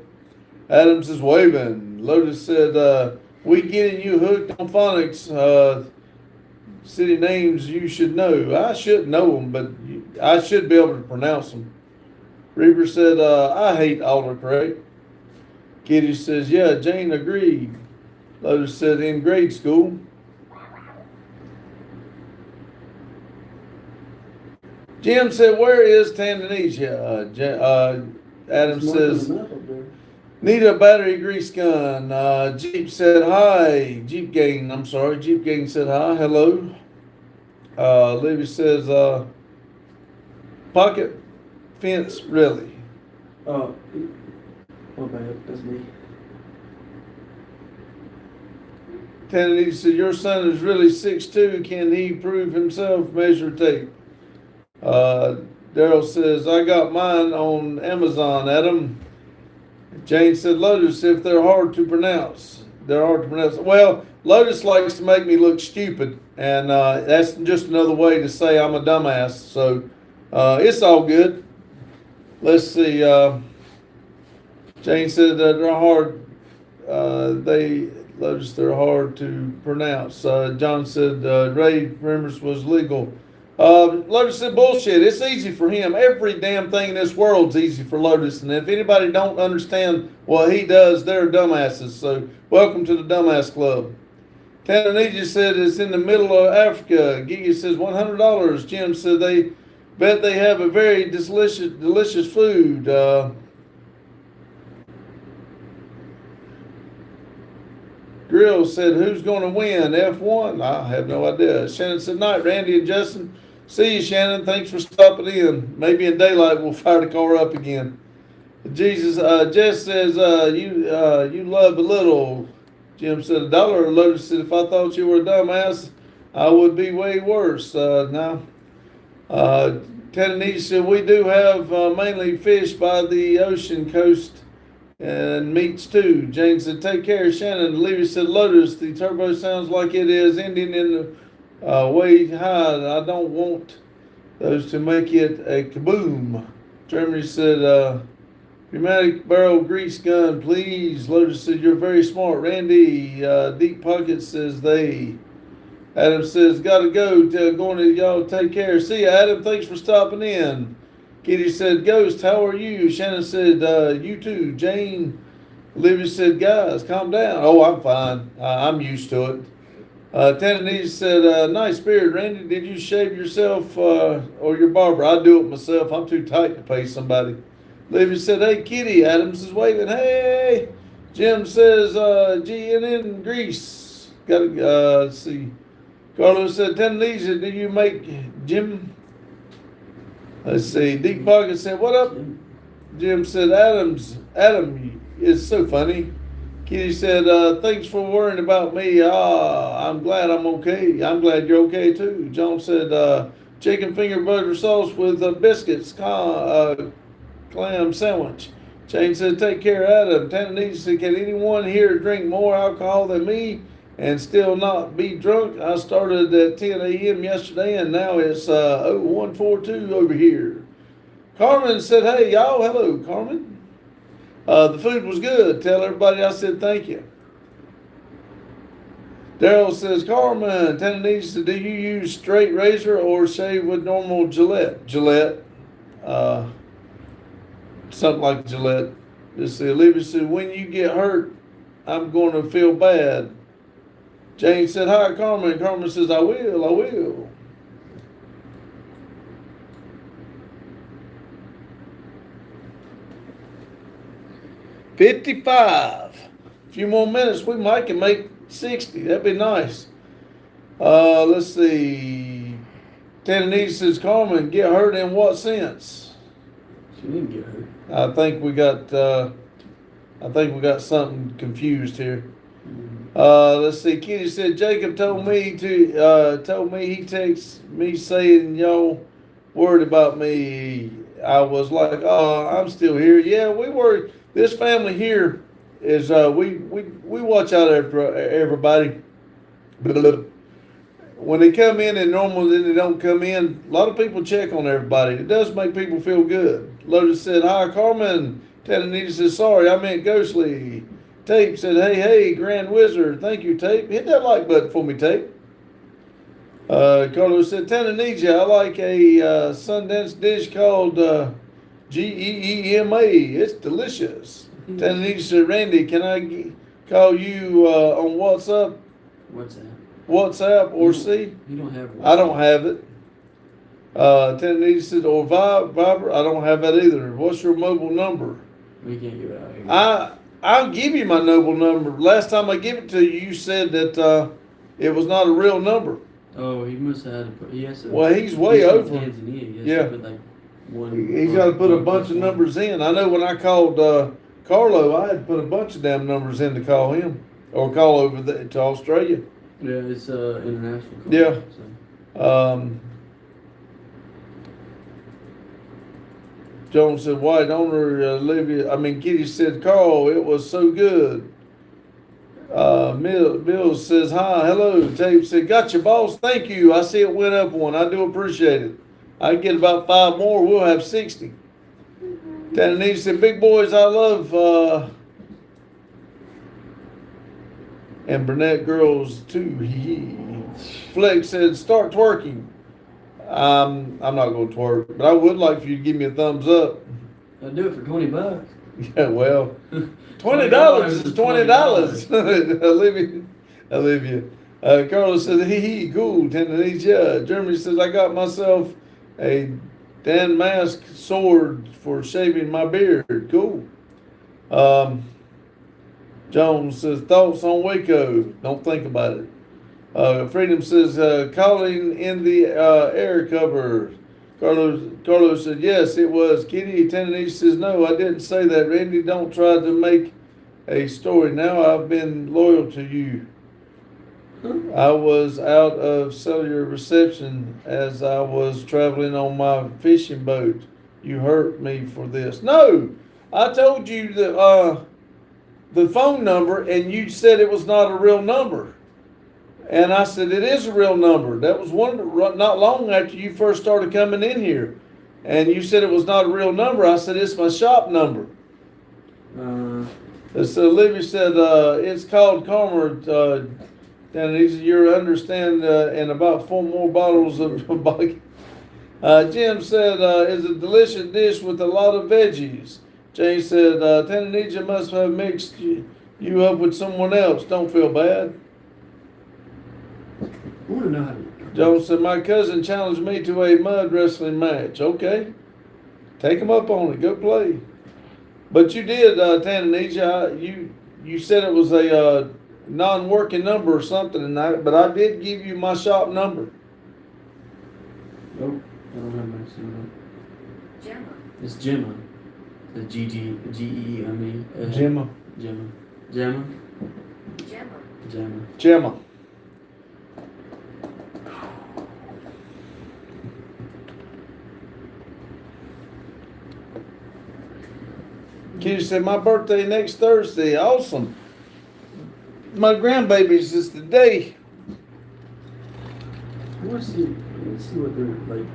Adams is waving. Lotus said, we getting you hooked on phonics. City names you should know. I should know them, but I should be able to pronounce them. Reaper said, I hate autocorrect. Kitty says, yeah, Jane agreed. Lotus said, in grade school. Jim said, where is Tanzania? Adam says, need a battery grease gun. Jeep said, hi. Jeep Gang said, hi. Hello. Libby says, pocket fence, really. Oh, my bad. That's me. Tanzania said, your son is really 6'2". Can he prove himself? Measure tape. Daryl says, I got mine on Amazon, Adam. Jane said, Lotus, if they're hard to pronounce. They're hard to pronounce. Well, Lotus likes to make me look stupid, and that's just another way to say I'm a dumbass. So it's all good. Let's see. Jane said that they're hard. They're hard to pronounce. John said Ray Remers was legal. Lotus said bullshit. It's easy for him. Every damn thing in this world's easy for Lotus. And if anybody don't understand what he does, they're dumbasses. So welcome to the dumbass club. Tanzania said it's in the middle of Africa. Giga says $100. Jim said they bet they have a very delicious food. Grill said, who's going to win? F1? I have no idea. Shannon said, night, Randy and Justin. See you, Shannon. Thanks for stopping in. Maybe in daylight we'll fire the car up again. Jess says, you love a little. Jim said, $1. Lotus said, if I thought you were a dumbass, I would be way worse. Now, Tananita said, we do have mainly fish by the ocean coast and meats too. Jane said, take care, Shannon. Levy said, Lotus, the turbo sounds like it is ending in the way high. I don't want those to make it a kaboom. Germany said, pneumatic barrel grease gun, please. Lotus said, you're very smart. Randy, Deep Pocket says they. Adam says, gotta go. Going to y'all, take care. See ya, Adam. Thanks for stopping in. Kitty said, Ghost, how are you? Shannon said, you too. Jane, Olivia said, guys, calm down. Oh, I'm fine. I'm used to it. Tananita said, nice beard. Randy, did you shave yourself or your barber? I do it myself. I'm too tight to pay somebody. Olivia said, hey, Kitty. Adams is waving. Hey. Jim says, GNN Grease. Gotta, let's see. Carlos said, Tananita, do you make Jim? Let's see. Deep Pocket said, what up? Jim said, Adam is so funny. Kitty said, thanks for worrying about me. I'm glad I'm okay. I'm glad you're okay too. John said, chicken finger butter sauce with biscuits, clam sandwich. Jane said, take care, Adam. Tananita said, can anyone here drink more alcohol than me and still not be drunk? I started at 10 a.m. yesterday and now it's 0142 over here. Carmen said, hey, y'all. Hello, Carmen. The food was good. Tell everybody I said thank you. Daryl says, Carmen, Tananita said, do you use straight razor or shave with normal Gillette? Gillette. Something like Gillette. Just see, Olivia said, when you get hurt, I'm going to feel bad. Jane said, hi, Carmen. Carmen says, I will. $55. A few more minutes, we might can make 60. That'd be nice. Let's see. Tananita says, Carmen, get hurt in what sense? She didn't get hurt. I think we got something confused here. Let's see. Kitty said, Jacob told me he texted me saying y'all worried about me. I was like, oh, I'm still here. Yeah, we were. This family here is we watch out for everybody. When they come in and normally they don't come in, a lot of people check on everybody. It does make people feel good. Lotus said, hi, Carmen. Tananita says, sorry, I meant Ghostly. Tape said, hey, Grand Wizard. Thank you, Tape. Hit that like button for me, Tape. Carlos said, Tananita, I like a Sundance dish called Geema. It's delicious. Tananita said, Randy, can I call you on WhatsApp? WhatsApp or C? You don't have WhatsApp. I don't have it. Tananita said, or Viber? I don't have that either. What's your mobile number? We can't give it out here. I'll give you my mobile number. Last time I gave it to you, you said that it was not a real number. Oh, he must have had to put. He has to. Well, he's way over. Tanzania. He has Yeah. to put like one. He's got to put a bunch of numbers in. I know when I called Carlo, I had to put a bunch of damn numbers in to call him or call over to Australia. Yeah, it's international. Call, Yeah. So. Jones said, white owner, Kitty said, Carl, it was so good. Mills says, hi, hello. Tape said, got your boss. Thank you. I see it went up one. I do appreciate it. I get about 5 more. We'll have 60. Tananita said, big boys, I love, and Burnett girls too. Flex said, start twerking. I'm not going to twerk, but I would like for you to give me a thumbs up. I'll do it for $20. Yeah, well, $20 is $20. Olivia. Carlos said, cool. Tananita. Jeremy says, I got myself a Dan Mask sword for shaving my beard. Cool. Jones says, thoughts on Waco? Don't think about it. Freedom says, calling in the air cover. Carlos said, yes, it was. Kitty Tananita says, no, I didn't say that. Randy, don't try to make a story. Now I've been loyal to you. I was out of cellular reception as I was traveling on my fishing boat. You hurt me for this. No, I told you the phone number, and you said it was not a real number. And I said it is a real number. That was not long after you first started coming in here, and you said it was not a real number. I said it's my shop number. So Olivia said it's called Karma. And you understand, and about 4 more bottles of vodka. Jim said, is a delicious dish with a lot of veggies. Jane said, Tananija must have mixed you up with someone else. Don't feel bad. I want to know how to. Jones said, my cousin challenged me to a mud wrestling match. Okay. Take him up on it. Go play. But you did, Tananija. You said it was a non-working number or something, but I did give you my shop number. Nope, I don't have my number. Gemma. It's Gemma. The Gemma. Gemma. Gemma. Gemma. Gemma. Gemma. Kitty said, my birthday next Thursday. Awesome. My grandbabies is today. Let's see what they're like.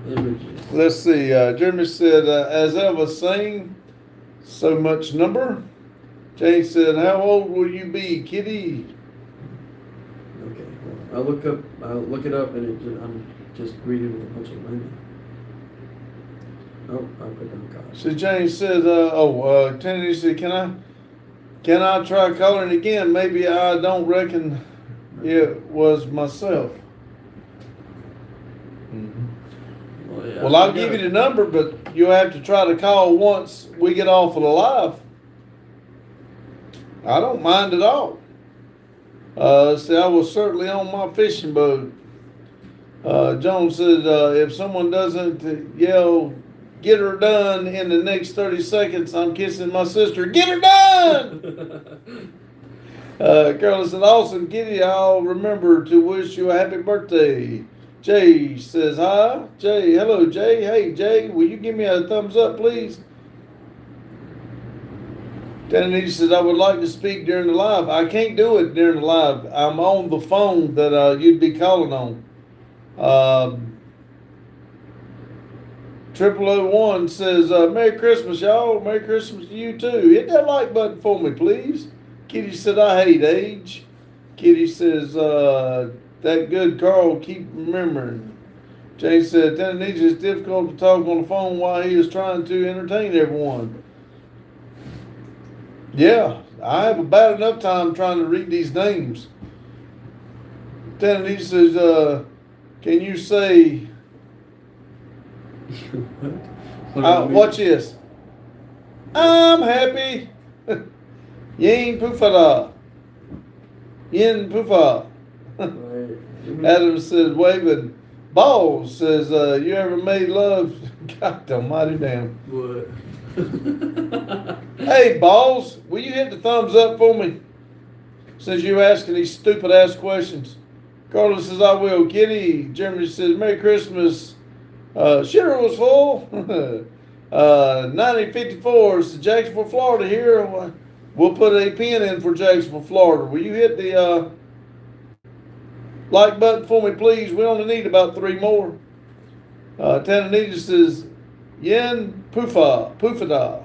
Images. Let's see. Jeremy said, as I was saying, so much number. Jane said, how old will you be, Kitty? Okay. Well, I'll look it up, and I'm just greeted with a bunch of women. Oh, I'll put down God. So Jane said, Tennessee said, can I try calling again? Maybe I don't reckon it was myself. Well, yeah, Well, I'll give you the number, but you'll have to try to call once we get off of the live. I don't mind at all. See, I was certainly on my fishing boat. Jones said, if someone doesn't yell, get her done in the next 30 seconds, I'm kissing my sister. Get her done! Carla said, awesome, Kitty. I'll remember to wish you a happy birthday. Jay says, hi. Jay, hello, Jay. Hey, Jay, will you give me a thumbs up, please? Danny says, I would like to speak during the live. I can't do it during the live. I'm on the phone that you'd be calling on. 0001 says, Merry Christmas, y'all. Merry Christmas to you, too. Hit that like button for me, please. Kitty said, I hate age. Kitty says, that good Carl, keep remembering. Jane said, Tananija, it's difficult to talk on the phone while he is trying to entertain everyone. Yeah, I have a bad enough time trying to read these names. Tananija says, can you say... watch this. I'm happy. Yin Pufada. Yin Pufa. Adam says, waving. Balls says, you ever made love? God almighty damn. What? Hey, Balls, will you hit the thumbs up for me? Since you're asking these stupid ass questions. Carlos says, I will. Kitty. Jeremy says, Merry Christmas. Shitter was full. 9054 is Jacksonville, Florida here. We'll put a pin in for Jacksonville, Florida. Will you hit the like button for me, please? We only need about 3 more. Tananita says, Yen Pufada.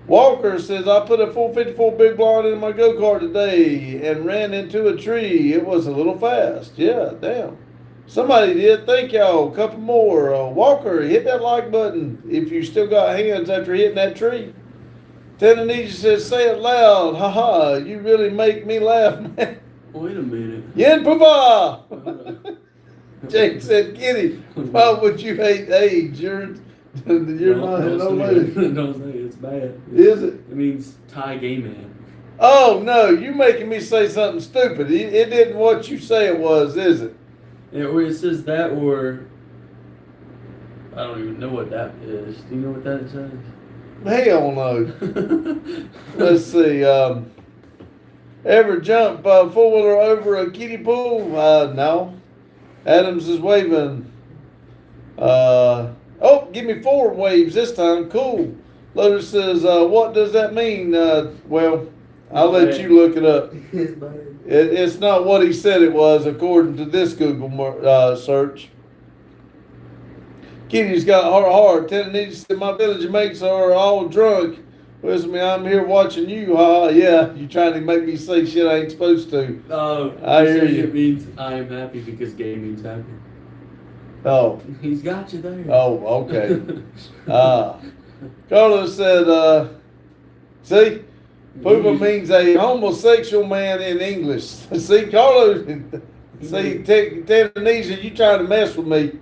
Walker says, I put a 454 big blind in my go-kart today and ran into a tree. It was a little fast. Yeah, damn. Somebody did. Thank y'all. A couple more. Walker, hit that like button if you still got hands after hitting that tree. Tananija says, say it loud. Ha, you really make me laugh, man. Wait a minute. Yen Papa! Jake said, Kitty, why would you hate age? You're not Don't say it. It's bad. Is it? It means Thai gay man. Oh, no, you're making me say something stupid. It didn't what you say it was, is it? Yeah, or it says that, or I don't even know what that is. Do you know what that says? Hell no. Let's see. Ever jump four-wheeler over a kiddie pool? No. Adams is waving. Oh, give me 4 waves this time. Cool. Lotus says, what does that mean? Well, I'll let you look it up. His bird. It's not what he said it was, according to this Google search. Kitty's got heart. Tennessee said, my village mates are all drunk. With me, I'm here watching you. Yeah, you trying to make me say shit I ain't supposed to. Oh, I hear saying you. It means I am happy because gay means happy. Oh, He's got you there. oh, okay. Carlos said, see, Poopa means a homosexual man in English. See, Carlos, see, Tanzania, you trying to mess with me.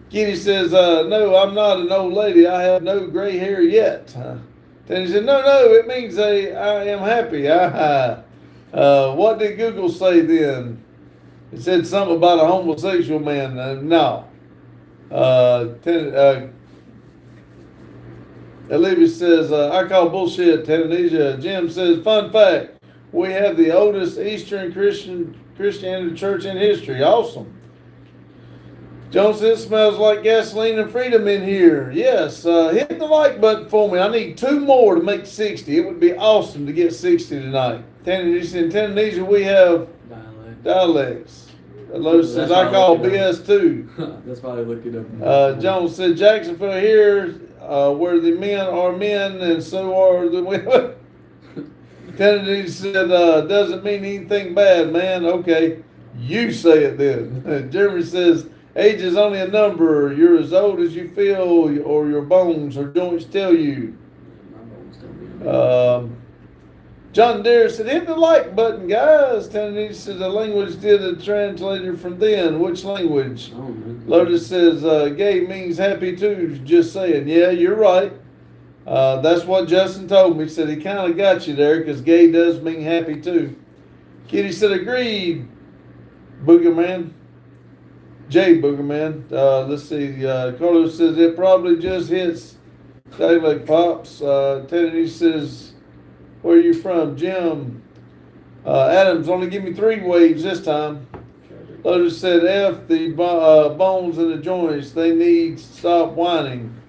Kitty says, no, I'm not an old lady. I have no gray hair yet. Then he said, no, it means I am happy. What did Google say then? It said something about a homosexual man. No. Olivia says, I call bullshit, Tanzania. Jim says, fun fact, we have the oldest Eastern Christianity church in history. Awesome. Jones says, it smells like gasoline and freedom in here. Yes, hit the like button for me. I need 2 more to make 60. It would be awesome to get 60 tonight. In Tanzania, we have dialects. Lotus says, I call BS too. That's why I looked it up. Jones said, Jacksonville here, where the men are men and so are the women. Kennedy said, doesn't mean anything bad, man. Okay, you say it then. Jeremy says, age is only a number. You're as old as you feel or your bones or joints tell you. My bones don't be John Deere said, hit the like button, guys. Kennedy said, the language did a translator from then. Which language? Oh, man. Lotus says, gay means happy too. Just saying. Yeah, you're right. That's what Justin told me. He said he kind of got you there because gay does mean happy too. Kitty said, agreed, Boogerman. Jay Boogerman. Let's see. Carlos says, it probably just hits Daylight Pops. Teddy says, where are you from? Jim. Adams, only give me 3 waves this time. Lotus said, F the bones and the joints. They need to stop whining.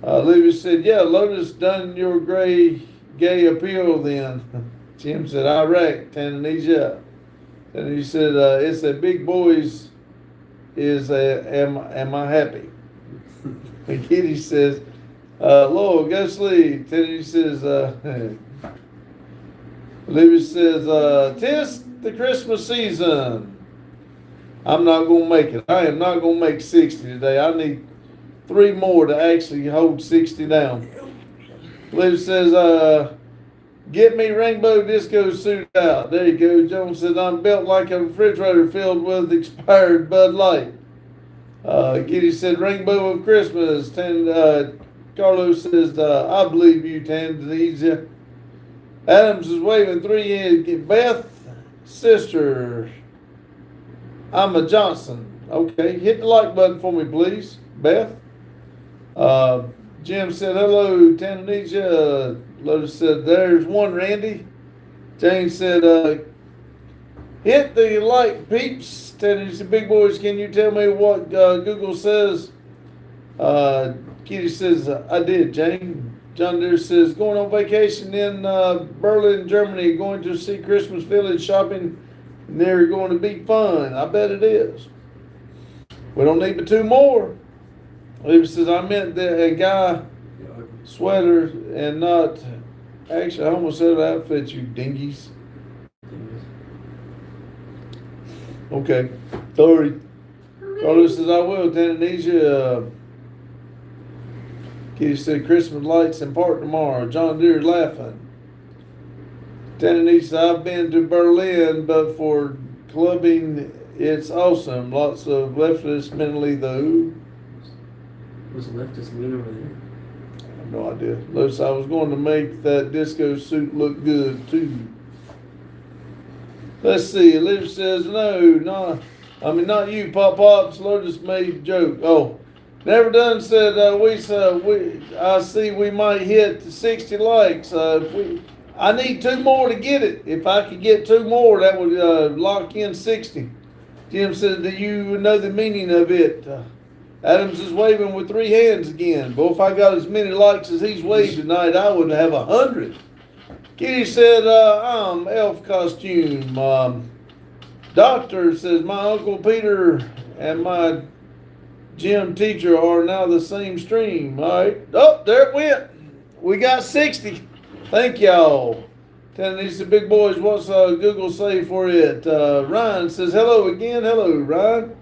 Lewis said, yeah, Lotus done your gay appeal then. Jim said, Iraq, Tanzania. And he said, it's a big boys am I happy? And Kitty says, Lord, go sleep. Teddy says, Lewis says, tis the Christmas season. I'm not going to make it. I am not going to make 60 today. I need 3 more to actually hold 60 down. Lewis says, get me rainbow disco suit out. There you go. Jones says, I'm built like a refrigerator filled with expired Bud Light. Kitty said, rainbow of Christmas. Carlos says, I believe you, Tanzania. Adams is waving 3 in. Beth, sister. I'm a Johnson. Okay, hit the like button for me, please, Beth. Jim said, hello, Tanzania. Lotus said, there's one, Randy. James said, hit the like, peeps. Tanzania said, big boys, can you tell me what Google says? Kitty says, I did, James. John Deere says, going on vacation in Berlin, Germany, going to see Christmas Village shopping, and they're going to be fun. I bet it is. We don't need but 2 more. He says, I meant that a guy sweater and not actually a homosexual outfit, you dingies. Okay. Sorry. Carlos says, I will, Tanzania. Kitty said, Christmas lights in park tomorrow. John Deere laughing. Tanzania said, I've been to Berlin, but for clubbing, it's awesome. Lots of leftists mentally, though. What's the leftist mean over there? I have no idea. Lotus, I was going to make that disco suit look good, too. Let's see. Olivia says, not you, Pop Pops. Lotus made a joke. Oh. Never done said I see we might hit 60 likes. I need 2 more to get it. If I could get 2 more, that would lock in 60. Jim said, do you know the meaning of it? Adams is waving with 3 hands again. Boy, if I got as many likes as he's waved tonight, I would have 100. Kitty said, I'm elf costume. Doctor says, my Uncle Peter and my gym teacher are now the same stream. All right. Oh, there it went. We got 60. Thank y'all. Telling these big boys, what's Google say for it? Ryan says, hello again. Hello, Ryan.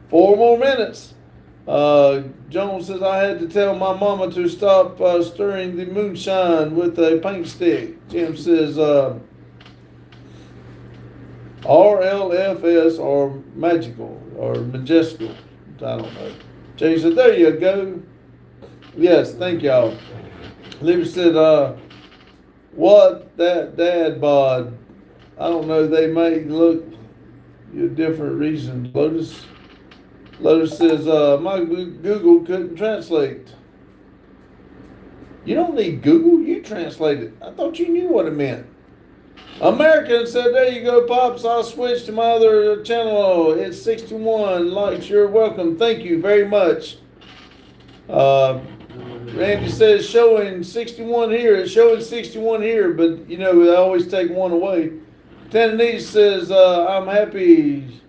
4 more minutes. Jones says, I had to tell my mama to stop stirring the moonshine with a paint stick. Jim says, RLFS or magical or majestical. I don't know. Jay said, there you go. Yes, thank y'all. Libby said, what that dad bod? I don't know. They may look a different reason. Lotus says, my Google couldn't translate. You don't need Google. You translate it. I thought you knew what it meant. American said, there you go, Pops. I'll switch to my other channel. It's 61 likes. You're welcome. Thank you very much. Randy says, showing 61 here. It's showing 61 here, but, you know, they always take one away. Tennessee says, I'm happy.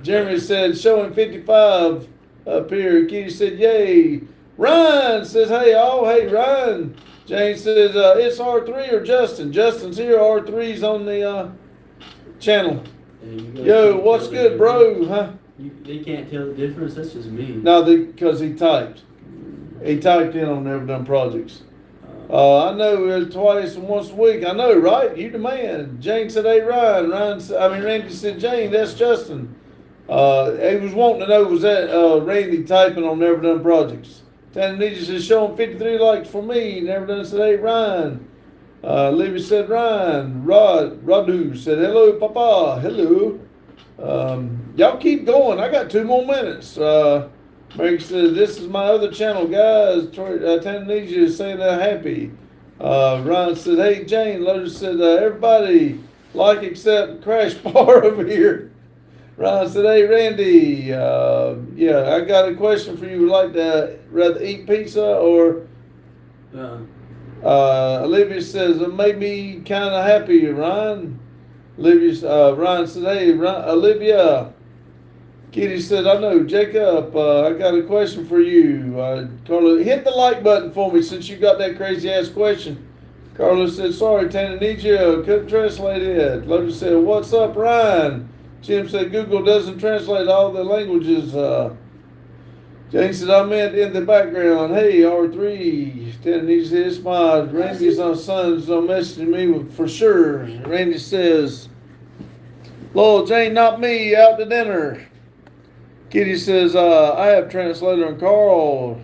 Jeremy said, showing 55 up here. Kitty said, yay. Ryan says, hey, all. Hey, Ryan. Jane says, it's R3 or Justin. Justin's here. R3's on the channel. Yo, what's good, bro? Huh? They can't tell the difference. That's just me. No, because he typed. He typed in on Never Done Projects. I know twice and once a week. I know, right? You the man. Jane said, hey, Ryan. Randy said, Jane, that's Justin. He was wanting to know, was that Randy typing on Never Done Projects? Tananisha said, showing 53 likes for me. Never Done said, hey, Ryan. Libby said, Ryan. Radu said, hello, Papa. Hello. Y'all keep going. I got 2 more minutes. Mary said, this is my other channel, guys. Tananisha is saying they're happy. Ryan said, hey, Jane. Lotus said, everybody like except Crash Bar over here. Ryan said, hey, Randy. Yeah, I got a question for you. Would like to rather eat pizza or... Olivia says, it made me kind of happy, Ryan. Ryan said, hey, Olivia. Kitty said, I know, Jacob, I got a question for you. Carla, hit the like button for me since you got that crazy ass question. Carlos said, sorry, Tana, need you. Couldn't translate it. Lotus said, what's up, Ryan? Jim said, Google doesn't translate all the languages. Jane said, I meant in the background. Hey, R3. Tana said, it's my Randy's son's messaging me for sure. Randy says, Lord, Jane, not me, out to dinner. Kitty says, I have translator and Carl.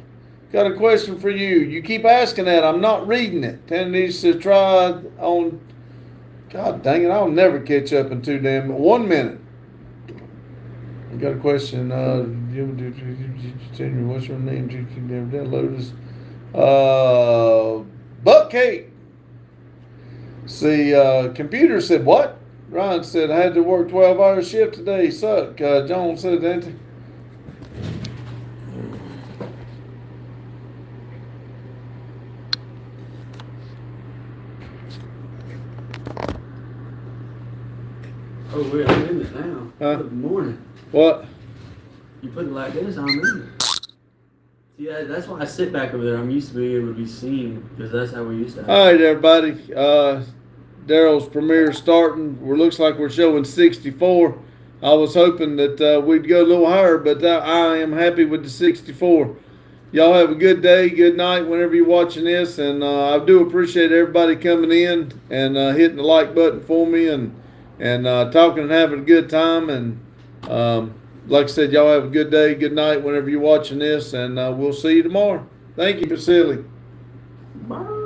Got a question for you. You keep asking that. I'm not reading it. Tennessee says, try on. God dang it. I'll never catch up in 1 minute. I got a question. What's your name? Lotus. Buck Cake. See, computer said, what? Ryan said, I had to work 12-hour shift today. Suck. John said, that. Oh, wait, I'm in it now. Good morning. What? You put it like this, I'm in it. See, that's why I sit back over there. I'm used to being able to be seen because that's how we used to have. All right, everybody. Daryl's premiere starting. Looks like we're showing 64. I was hoping that we'd go a little higher, but I am happy with the 64. Y'all have a good day, good night whenever you're watching this, and I do appreciate everybody coming in and hitting the like button for me and talking and having a good time. And like I said, y'all have a good day, good night whenever you're watching this, and we'll see you tomorrow. Thank you, Vasily. Bye.